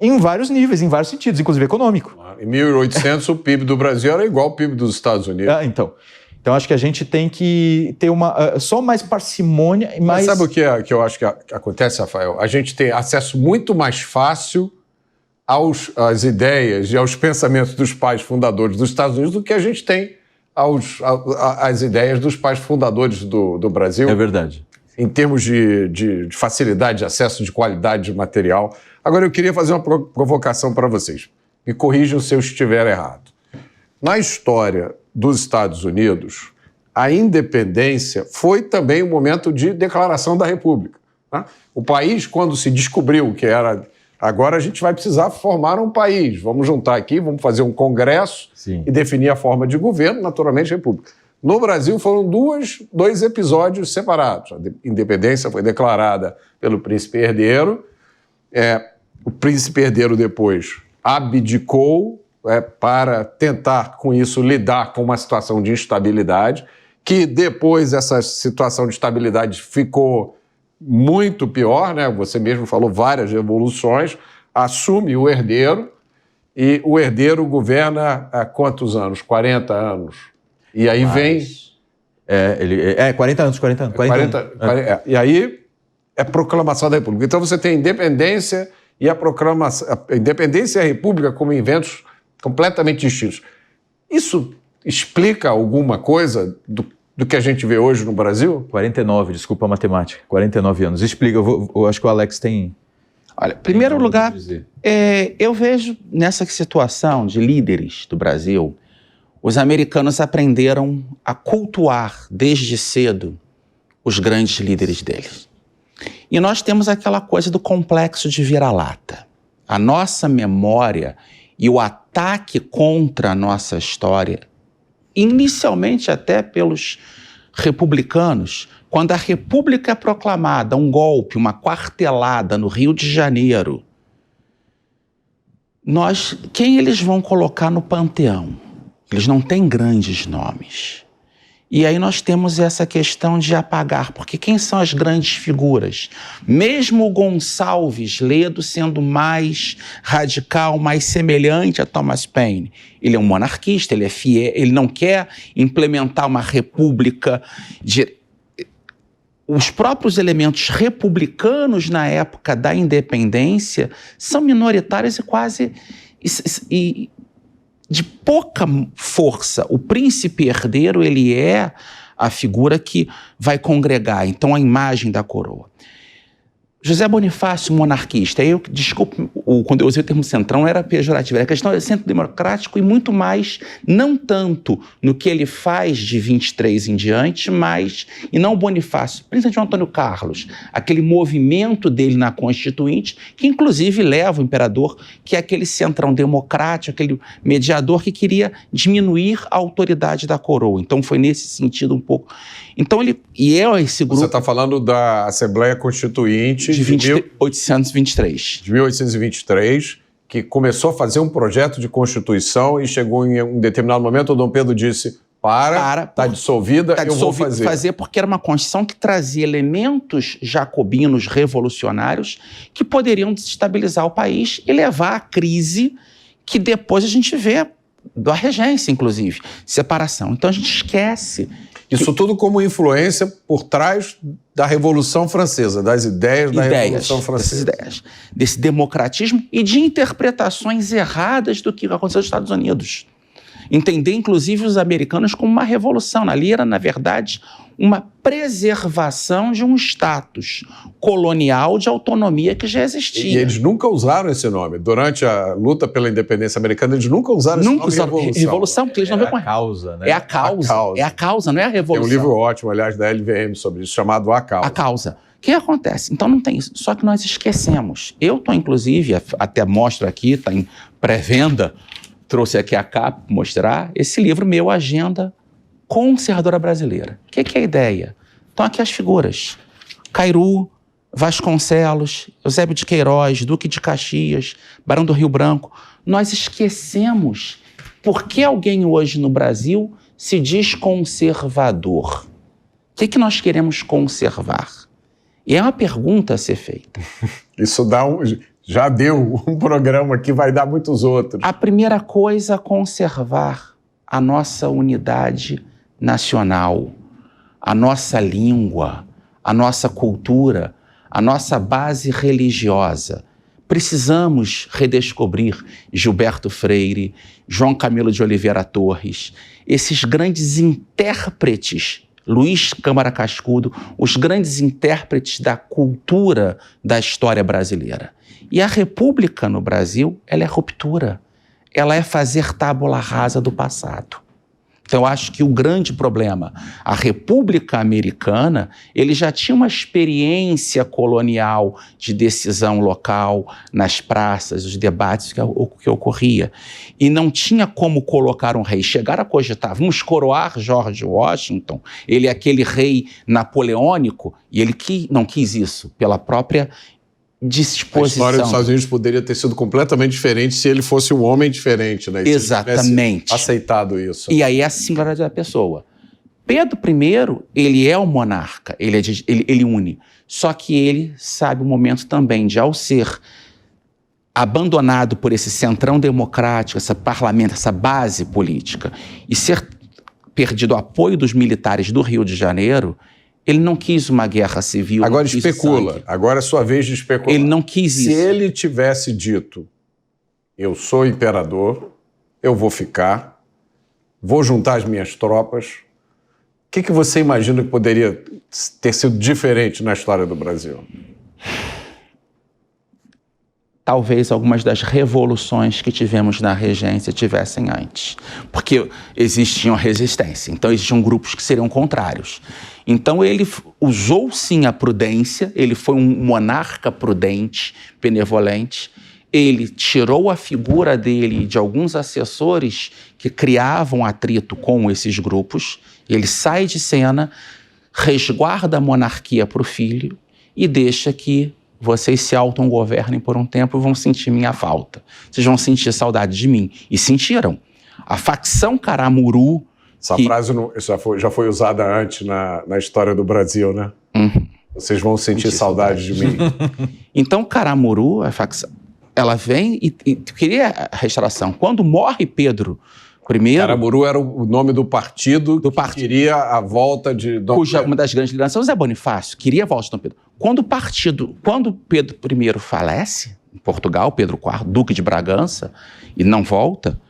em vários níveis, em vários sentidos, inclusive econômico. Em 1800, o PIB do Brasil era igual ao PIB dos Estados Unidos. Então acho que a gente tem que ter só mais parcimônia e mais... Mas sabe o que eu acho que acontece, Rafael? A gente tem acesso muito mais fácil às ideias e aos pensamentos dos pais fundadores dos Estados Unidos do que a gente tem às ideias dos pais fundadores do Brasil. É verdade. Em termos de facilidade de acesso, de qualidade de material. Agora, eu queria fazer uma provocação para vocês. Me corrijam se eu estiver errado. Na história dos Estados Unidos, a independência foi também um momento de declaração da República. Tá? O país, quando se descobriu que era... Agora a gente vai precisar formar um país. Vamos juntar aqui, vamos fazer um congresso e definir a forma de governo, naturalmente, República. No Brasil foram dois episódios separados. A independência foi declarada pelo príncipe herdeiro. O príncipe herdeiro depois abdicou para tentar, com isso, lidar com uma situação de instabilidade, que depois essa situação de estabilidade ficou muito pior, né? Você mesmo falou várias revoluções, assume o herdeiro, e o herdeiro governa há quantos anos? 40 anos. E aí vem... 40 anos. E aí é proclamação da República. Então você tem a independência e a proclamação... A independência e a República como eventos completamente distintos. Isso explica alguma coisa do que a gente vê hoje no Brasil? 49, desculpa a matemática. 49 anos. Explica, eu acho que o Alex tem... Olha, em primeiro lugar, eu vejo nessa situação de líderes do Brasil, os americanos aprenderam a cultuar desde cedo os grandes líderes deles. E nós temos aquela coisa do complexo de vira-lata. A nossa memória e o ataque contra a nossa história, inicialmente até pelos republicanos, quando a República é proclamada, um golpe, uma quartelada no Rio de Janeiro, quem eles vão colocar no panteão? Eles não têm grandes nomes. E aí nós temos essa questão de apagar, porque quem são as grandes figuras? Mesmo o Gonçalves Ledo sendo mais radical, mais semelhante a Thomas Paine, ele é um monarquista, ele é fiel, ele não quer implementar uma república. Os próprios elementos republicanos na época da independência são minoritários e quase... de pouca força. O príncipe herdeiro, ele é a figura que vai congregar, então, a imagem da coroa. José Bonifácio, monarquista, desculpe, quando eu usei o termo centrão, não era pejorativo, era questão de centro democrático e muito mais, não tanto no que ele faz de 23 em diante, mas, e não o Bonifácio, principalmente o Antônio Carlos, aquele movimento dele na Constituinte, que inclusive leva o imperador, que é aquele centrão democrático, aquele mediador que queria diminuir a autoridade da coroa. Então foi nesse sentido um pouco. Então esse grupo... Você está falando da Assembleia Constituinte de 1823. De 1823, que começou a fazer um projeto de Constituição e chegou em um determinado momento, o Dom Pedro disse, está dissolvida, eu vou fazer. Porque era uma Constituição que trazia elementos jacobinos revolucionários que poderiam desestabilizar o país e levar à crise que depois a gente vê da regência, inclusive, separação. Então a gente esquece... Isso tudo como influência por trás da Revolução Francesa, das ideias da Revolução Francesa. Desse democratismo e de interpretações erradas do que aconteceu nos Estados Unidos. Entender, inclusive, os americanos como uma revolução. Ali era, na verdade, uma preservação de um status colonial de autonomia que já existia. E eles nunca usaram esse nome. Durante a luta pela independência americana, eles nunca usaram esse nome revolução. Revolução, porque eles não veem com a causa, né? É a causa, não é a revolução. Tem um livro ótimo, aliás, da LVM sobre isso, chamado A Causa. A Causa. O que acontece? Então não tem isso. Só que nós esquecemos. Eu estou, inclusive, até mostro aqui, está em pré-venda, trouxe aqui a capa para mostrar, esse livro meu, Agenda Conservadora Brasileira. O que é a ideia? Então aqui as figuras. Cairu, Vasconcelos, Eusébio de Queiroz, Duque de Caxias, Barão do Rio Branco. Nós esquecemos por que alguém hoje no Brasil se diz conservador. O que nós queremos conservar? E é uma pergunta a ser feita. Isso já deu um programa que vai dar muitos outros. A primeira coisa, conservar a nossa unidade nacional, a nossa língua, a nossa cultura, a nossa base religiosa. Precisamos redescobrir Gilberto Freire, João Camilo de Oliveira Torres, esses grandes intérpretes, Luiz Câmara Cascudo, os grandes intérpretes da cultura da história brasileira. E a República no Brasil, ela é ruptura, ela é fazer tábula rasa do passado. Então, eu acho que o grande problema, a República Americana, ele já tinha uma experiência colonial de decisão local, nas praças, os debates que ocorria. E não tinha como colocar um rei. Chegaram a cogitar, vamos coroar George Washington, ele é aquele rei napoleônico, e ele não quis isso, pela própria disposição. A história dos Estados Unidos poderia ter sido completamente diferente se ele fosse um homem diferente, né? E exatamente. Aceitado isso. E aí é a singularidade da pessoa. Pedro I, ele é o monarca, ele une. Só que ele sabe o momento também de, ao ser abandonado por esse centrão democrático, esse parlamento, essa base política, e ser perdido o apoio dos militares do Rio de Janeiro, ele não quis uma guerra civil. Agora especula. Agora é sua vez de especular. Ele não quis isso. Se ele tivesse dito, eu sou imperador, eu vou ficar, vou juntar as minhas tropas, o que você imagina que poderia ter sido diferente na história do Brasil? Talvez algumas das revoluções que tivemos na regência tivessem antes. Porque existiam resistência, então existiam grupos que seriam contrários. Então ele usou sim a prudência, ele foi um monarca prudente, benevolente, ele tirou a figura dele de alguns assessores que criavam atrito com esses grupos, ele sai de cena, resguarda a monarquia para o filho e deixa que vocês se autogovernem por um tempo e vão sentir minha falta. Vocês vão sentir saudade de mim. E sentiram. A facção Caramuru... Essa frase já foi usada antes na história do Brasil, né? Uhum. Vocês vão sentir saudade de mim. Então, Caramuru, a facção, ela vem e queria a restauração. Quando morre Pedro I... Caramuru era o nome do partido que queria a volta de Dom Pedro. Uma das grandes lideranças, Zé Bonifácio, queria a volta de Dom Pedro. Quando Pedro I falece, em Portugal, Pedro IV, Duque de Bragança, e não volta,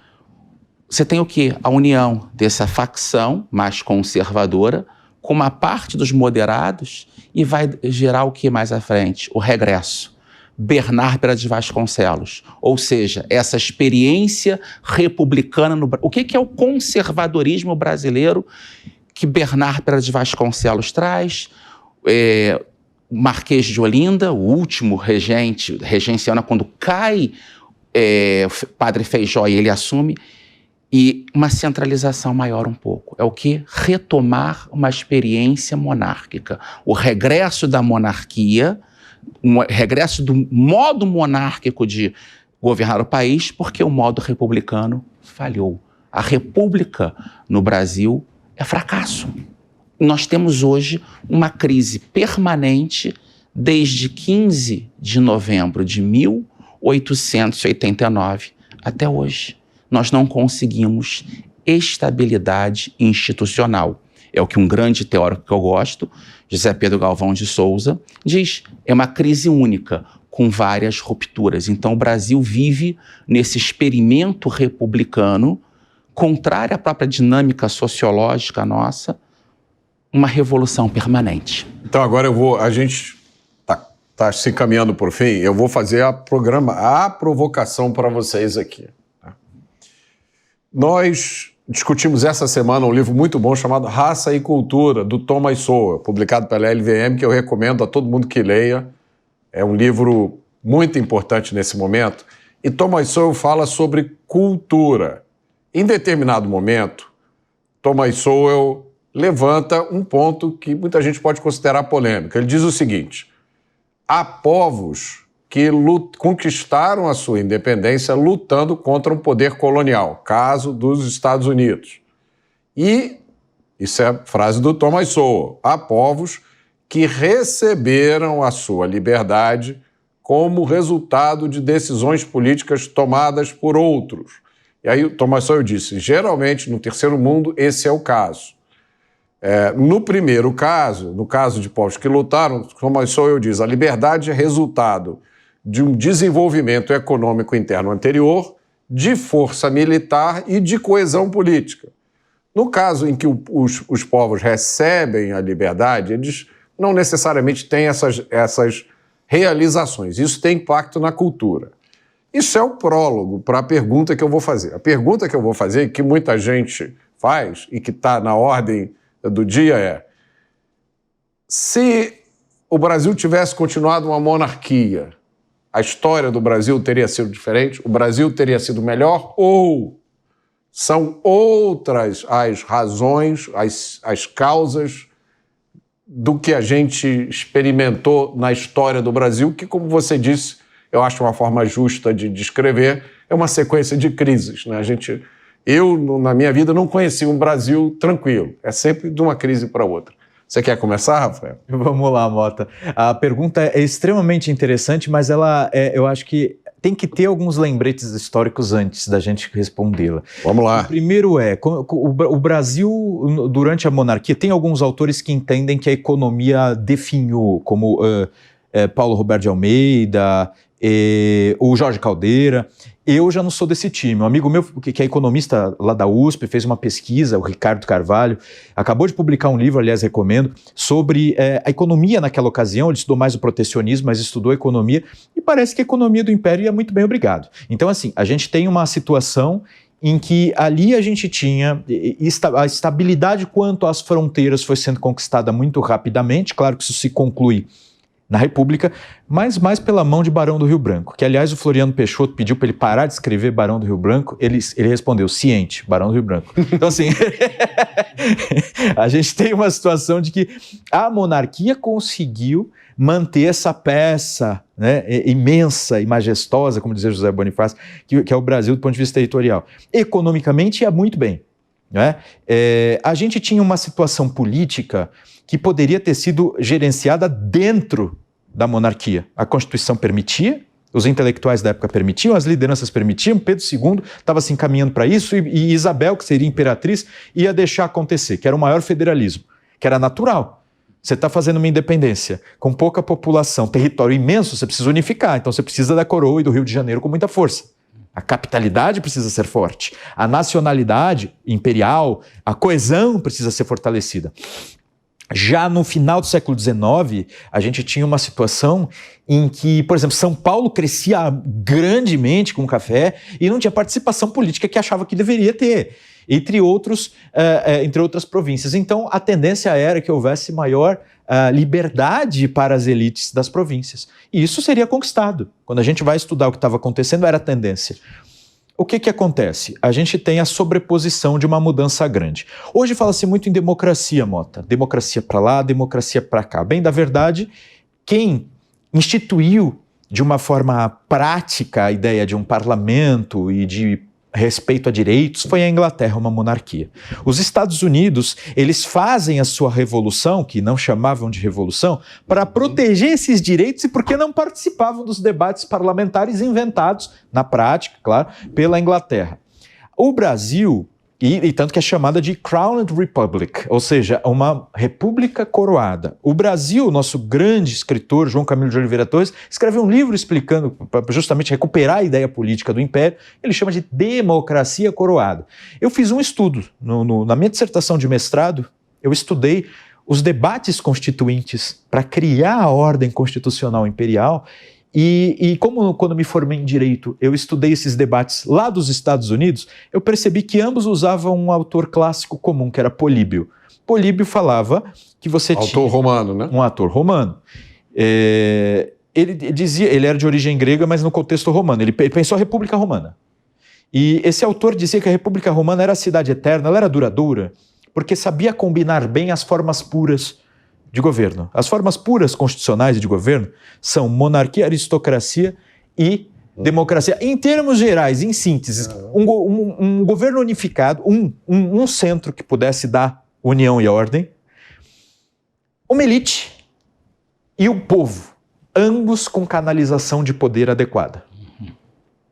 você tem o quê? A união dessa facção mais conservadora com uma parte dos moderados e vai gerar o que mais à frente? O regresso. Bernard Pereira de Vasconcelos. Ou seja, essa experiência republicana no Brasil. O que é o conservadorismo brasileiro que Bernard Pereira de Vasconcelos traz? Marquês de Olinda, o último regente, regenciana quando cai Padre Feijó e ele assume, e uma centralização maior um pouco. É o que? Retomar uma experiência monárquica. O regresso da monarquia, um regresso do modo monárquico de governar o país, porque o modo republicano falhou. A república no Brasil é fracasso. Nós temos hoje uma crise permanente desde 15 de novembro de 1889 até hoje. Nós não conseguimos estabilidade institucional. É o que um grande teórico que eu gosto, José Pedro Galvão de Souza, diz. É uma crise única, com várias rupturas. Então o Brasil vive nesse experimento republicano, contrário à própria dinâmica sociológica nossa, uma revolução permanente. Então agora a gente está se encaminhando por fim, eu vou fazer a provocação para vocês aqui. Nós discutimos essa semana um livro muito bom chamado Raça e Cultura, do Thomas Sowell, publicado pela LVM, que eu recomendo a todo mundo que leia. É um livro muito importante nesse momento. E Thomas Sowell fala sobre cultura. Em determinado momento, Thomas Sowell levanta um ponto que muita gente pode considerar polêmico. Ele diz o seguinte: há povos que conquistaram a sua independência lutando contra um poder colonial, caso dos Estados Unidos. E, isso é a frase do Thomas Sowell, há povos que receberam a sua liberdade como resultado de decisões políticas tomadas por outros. E aí o Thomas Sowell disse, geralmente no terceiro mundo esse é o caso. No primeiro caso, no caso de povos que lutaram, Thomas Sowell diz, a liberdade é resultado de um desenvolvimento econômico interno anterior, de força militar e de coesão política. No caso em que os povos recebem a liberdade, eles não necessariamente têm essas realizações. Isso tem impacto na cultura. Isso é o prólogo para a pergunta que eu vou fazer. A pergunta que eu vou fazer, que muita gente faz e que está na ordem do dia é: se o Brasil tivesse continuado uma monarquia, a história do Brasil teria sido diferente? O Brasil teria sido melhor? Ou são outras as razões, as causas do que a gente experimentou na história do Brasil, que, como você disse, eu acho uma forma justa de descrever, é uma sequência de crises, né? Eu, na minha vida, não conheci um Brasil tranquilo. É sempre de uma crise para outra. Você quer começar, Rafael? Vamos lá, Mota. A pergunta é extremamente interessante, mas eu acho que tem que ter alguns lembretes históricos antes da gente respondê-la. Vamos lá. O primeiro o Brasil, durante a monarquia, tem alguns autores que entendem que a economia definhou, como Paulo Roberto de Almeida, o Jorge Caldeira. Eu já não sou desse time. Um amigo meu, que é economista lá da USP, fez uma pesquisa, o Ricardo Carvalho, acabou de publicar um livro, aliás, recomendo, sobre a economia naquela ocasião. Ele estudou mais o protecionismo, mas estudou a economia, e parece que a economia do Império ia muito bem, obrigado. Então, assim, a gente tem uma situação em que ali a gente tinha a estabilidade quanto às fronteiras foi sendo conquistada muito rapidamente. Claro que isso se conclui na República, mas mais pela mão de Barão do Rio Branco, que aliás o Floriano Peixoto pediu para ele parar de escrever Barão do Rio Branco, ele respondeu, ciente, Barão do Rio Branco. Então assim, a gente tem uma situação de que a monarquia conseguiu manter essa peça, né, imensa e majestosa, como dizia José Bonifácio, que é o Brasil do ponto de vista territorial. Economicamente ia muito bem, né? A gente tinha uma situação política que poderia ter sido gerenciada dentro da monarquia. A Constituição permitia, os intelectuais da época permitiam, as lideranças permitiam, Pedro II estava se encaminhando para isso e Isabel, que seria imperatriz, ia deixar acontecer, que era o maior federalismo, que era natural. Você está fazendo uma independência com pouca população, território imenso, você precisa unificar, então você precisa da coroa e do Rio de Janeiro com muita força. A capitalidade precisa ser forte, a nacionalidade imperial, a coesão precisa ser fortalecida. Já no final do século XIX, a gente tinha uma situação em que, por exemplo, São Paulo crescia grandemente com o café e não tinha participação política que achava que deveria ter, entre outras províncias. Então, a tendência era que houvesse maior liberdade para as elites das províncias. E isso seria conquistado. Quando a gente vai estudar o que estava acontecendo, era a tendência. O que acontece? A gente tem a sobreposição de uma mudança grande. Hoje fala-se muito em democracia, Mota. Democracia para lá, democracia para cá. Bem, da verdade, quem instituiu de uma forma prática a ideia de um parlamento e de respeito a direitos foi a Inglaterra, uma monarquia. Os Estados Unidos, eles fazem a sua revolução, que não chamavam de revolução, para proteger esses direitos e porque não participavam dos debates parlamentares inventados, na prática, claro, pela Inglaterra. O Brasil, e tanto que é chamada de Crowned Republic, ou seja, uma república coroada. O Brasil, nosso grande escritor, João Camilo de Oliveira Torres, escreveu um livro explicando, para justamente recuperar a ideia política do Império, ele chama de Democracia Coroada. Eu fiz um estudo, na minha dissertação de mestrado, eu estudei os debates constituintes para criar a ordem constitucional imperial. E como quando me formei em Direito, eu estudei esses debates lá dos Estados Unidos, eu percebi que ambos usavam um autor clássico comum, que era Políbio. Políbio falava que você tinha... Autor romano, né? Um autor romano. Ele dizia, ele era de origem grega, mas no contexto romano. Ele pensou a República Romana. E esse autor dizia que a República Romana era a cidade eterna, ela era duradoura, porque sabia combinar bem as formas puras de governo. As formas puras constitucionais de governo são monarquia, aristocracia e Democracia. Em termos gerais, em síntese, um governo unificado, um centro que pudesse dar união e ordem, uma elite e o povo, ambos com canalização de poder adequada.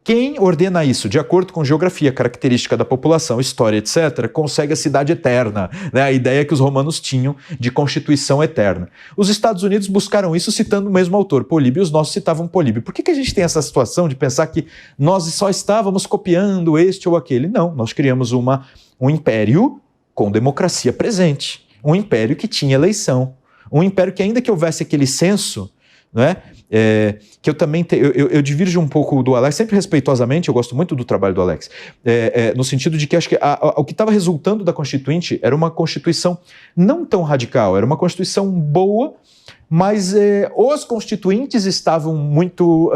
Quem ordena isso, de acordo com geografia, característica da população, história, etc., consegue a cidade eterna, né? A ideia que os romanos tinham de constituição eterna. Os Estados Unidos buscaram isso citando o mesmo autor, Políbio, e os nossos citavam Políbio. Por que a gente tem essa situação de pensar que nós só estávamos copiando este ou aquele? Não, nós criamos um império com democracia presente, um império que tinha eleição, um império que, ainda que houvesse aquele censo, né, que eu também eu divirjo um pouco do Alex, sempre respeitosamente, eu gosto muito do trabalho do Alex, no sentido de que acho que o que estava resultando da Constituinte era uma Constituição não tão radical, era uma Constituição boa, mas os constituintes estavam muito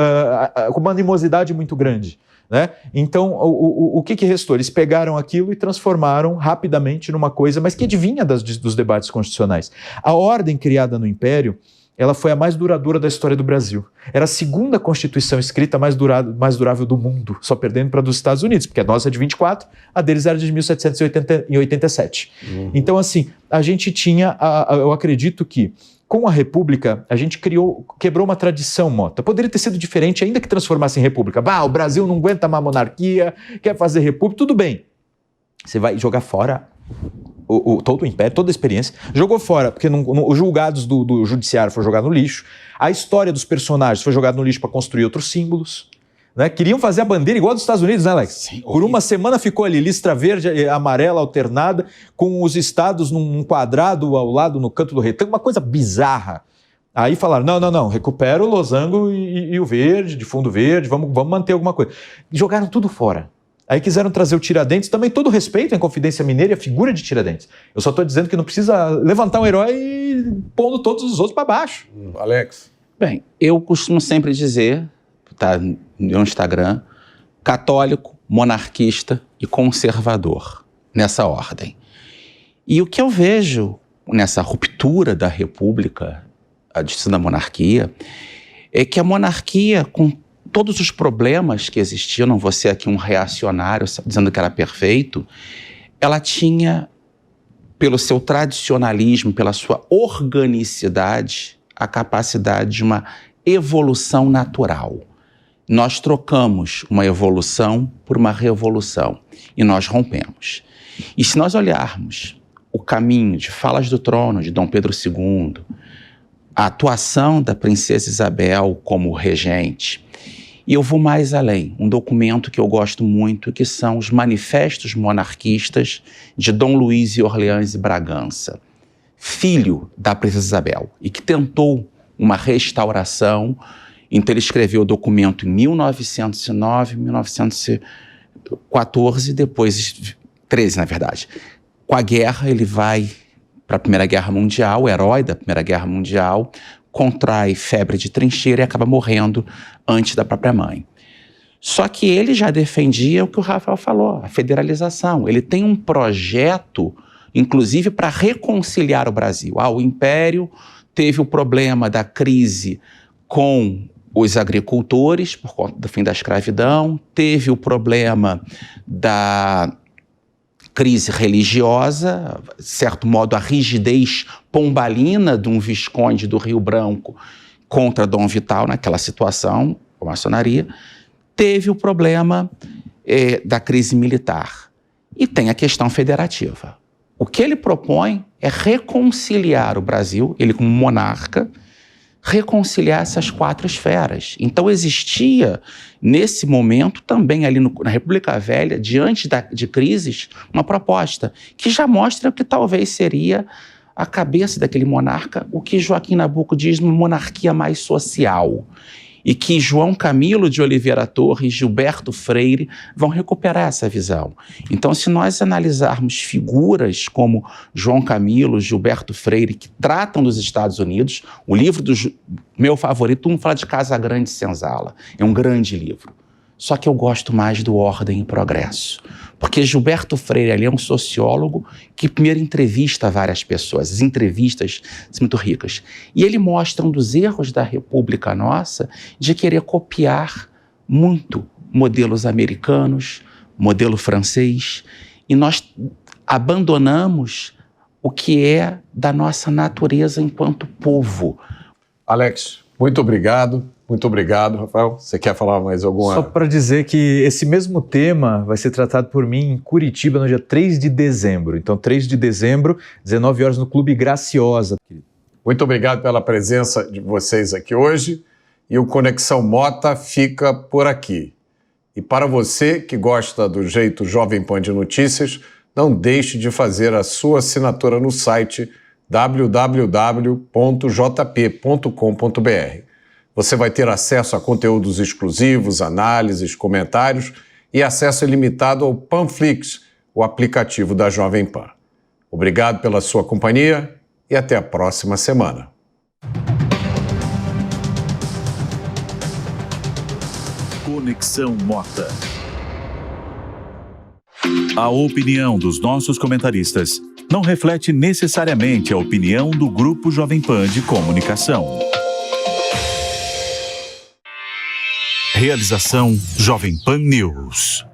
com uma animosidade muito grande. Né? Então, o que restou? Eles pegaram aquilo e transformaram rapidamente numa coisa, mas que adivinha dos debates constitucionais. A ordem criada no Império, ela foi a mais duradoura da história do Brasil. Era a segunda Constituição escrita mais durável do mundo, só perdendo para a dos Estados Unidos, porque a nossa é de 24, a deles era de 1787. Então, assim, a gente tinha, eu acredito que, com a República, a gente quebrou uma tradição, Mota. Poderia ter sido diferente, ainda que transformasse em República. O Brasil não aguenta mais monarquia, quer fazer República, tudo bem. Você vai jogar fora todo o império, toda a experiência. Jogou fora, porque os julgados do judiciário foram jogados no lixo. A história dos personagens foi jogada no lixo para construir outros símbolos. Né? Queriam fazer a bandeira igual dos Estados Unidos, né, Alex? Sim, por uma semana ficou ali, listra verde e amarela alternada, com os estados num quadrado ao lado, no canto do retângulo, uma coisa bizarra. Aí falaram, não, recupera o losango e o verde, de fundo verde, vamos manter alguma coisa. Jogaram tudo fora. Aí quiseram trazer o Tiradentes, também todo respeito à Inconfidência Mineira e a figura de Tiradentes. Eu só estou dizendo que não precisa levantar um herói pondo todos os outros para baixo. Alex? Bem, eu costumo sempre dizer, tá no Instagram, católico, monarquista e conservador, nessa ordem. E o que eu vejo nessa ruptura da república, da monarquia, é que a monarquia, com todos os problemas que existiam, não vou ser aqui um reacionário dizendo que era perfeito, ela tinha, pelo seu tradicionalismo, pela sua organicidade, a capacidade de uma evolução natural. Nós trocamos uma evolução por uma revolução e nós rompemos. E se nós olharmos o caminho de Falas do Trono, de Dom Pedro II, a atuação da princesa Isabel como regente, e eu vou mais além, um documento que eu gosto muito, que são os manifestos monarquistas de Dom Luís e Orleans e Bragança, filho da princesa Isabel, e que tentou uma restauração. Então ele escreveu o documento em 1909, 1914, depois 13, na verdade. Com a guerra, ele vai para a Primeira Guerra Mundial, o herói da Primeira Guerra Mundial, contrai febre de trincheira e acaba morrendo antes da própria mãe. Só que ele já defendia o que o Rafael falou, a federalização. Ele tem um projeto, inclusive, para reconciliar o Brasil. O Império teve o problema da crise com os agricultores, por conta do fim da escravidão, teve o problema da crise religiosa, de certo modo a rigidez pombalina de um visconde do Rio Branco contra Dom Vital naquela situação, com a maçonaria, teve o problema da crise militar e tem a questão federativa. O que ele propõe é reconciliar o Brasil, ele como monarca, reconciliar essas quatro esferas. Então existia, nesse momento, também ali na República Velha, diante de crises, uma proposta que já mostra o que talvez seria a cabeça daquele monarca, o que Joaquim Nabuco diz, uma monarquia mais social. E que João Camilo de Oliveira Torres e Gilberto Freire vão recuperar essa visão. Então, se nós analisarmos figuras como João Camilo, Gilberto Freire, que tratam dos Estados Unidos, o livro meu favorito, todo mundo fala de Casa Grande e Senzala, é um grande livro. Só que eu gosto mais do Ordem e Progresso. Porque Gilberto Freire ali é um sociólogo que primeiro entrevista várias pessoas, as entrevistas são muito ricas. E ele mostra um dos erros da República nossa de querer copiar muito modelos americanos, modelo francês, e nós abandonamos o que é da nossa natureza enquanto povo. Alex, muito obrigado. Muito obrigado, Rafael. Você quer falar mais alguma? Só para dizer que esse mesmo tema vai ser tratado por mim em Curitiba no dia 3 de dezembro. Então, 3 de dezembro, 19 horas no Clube Graciosa. Muito obrigado pela presença de vocês aqui hoje. E o Conexão Mota fica por aqui. E para você que gosta do jeito Jovem Pan de Notícias, não deixe de fazer a sua assinatura no site www.jp.com.br. Você vai ter acesso a conteúdos exclusivos, análises, comentários e acesso ilimitado ao Panflix, o aplicativo da Jovem Pan. Obrigado pela sua companhia e até a próxima semana. Conexão Mota. A opinião dos nossos comentaristas não reflete necessariamente a opinião do Grupo Jovem Pan de Comunicação. Realização Jovem Pan News.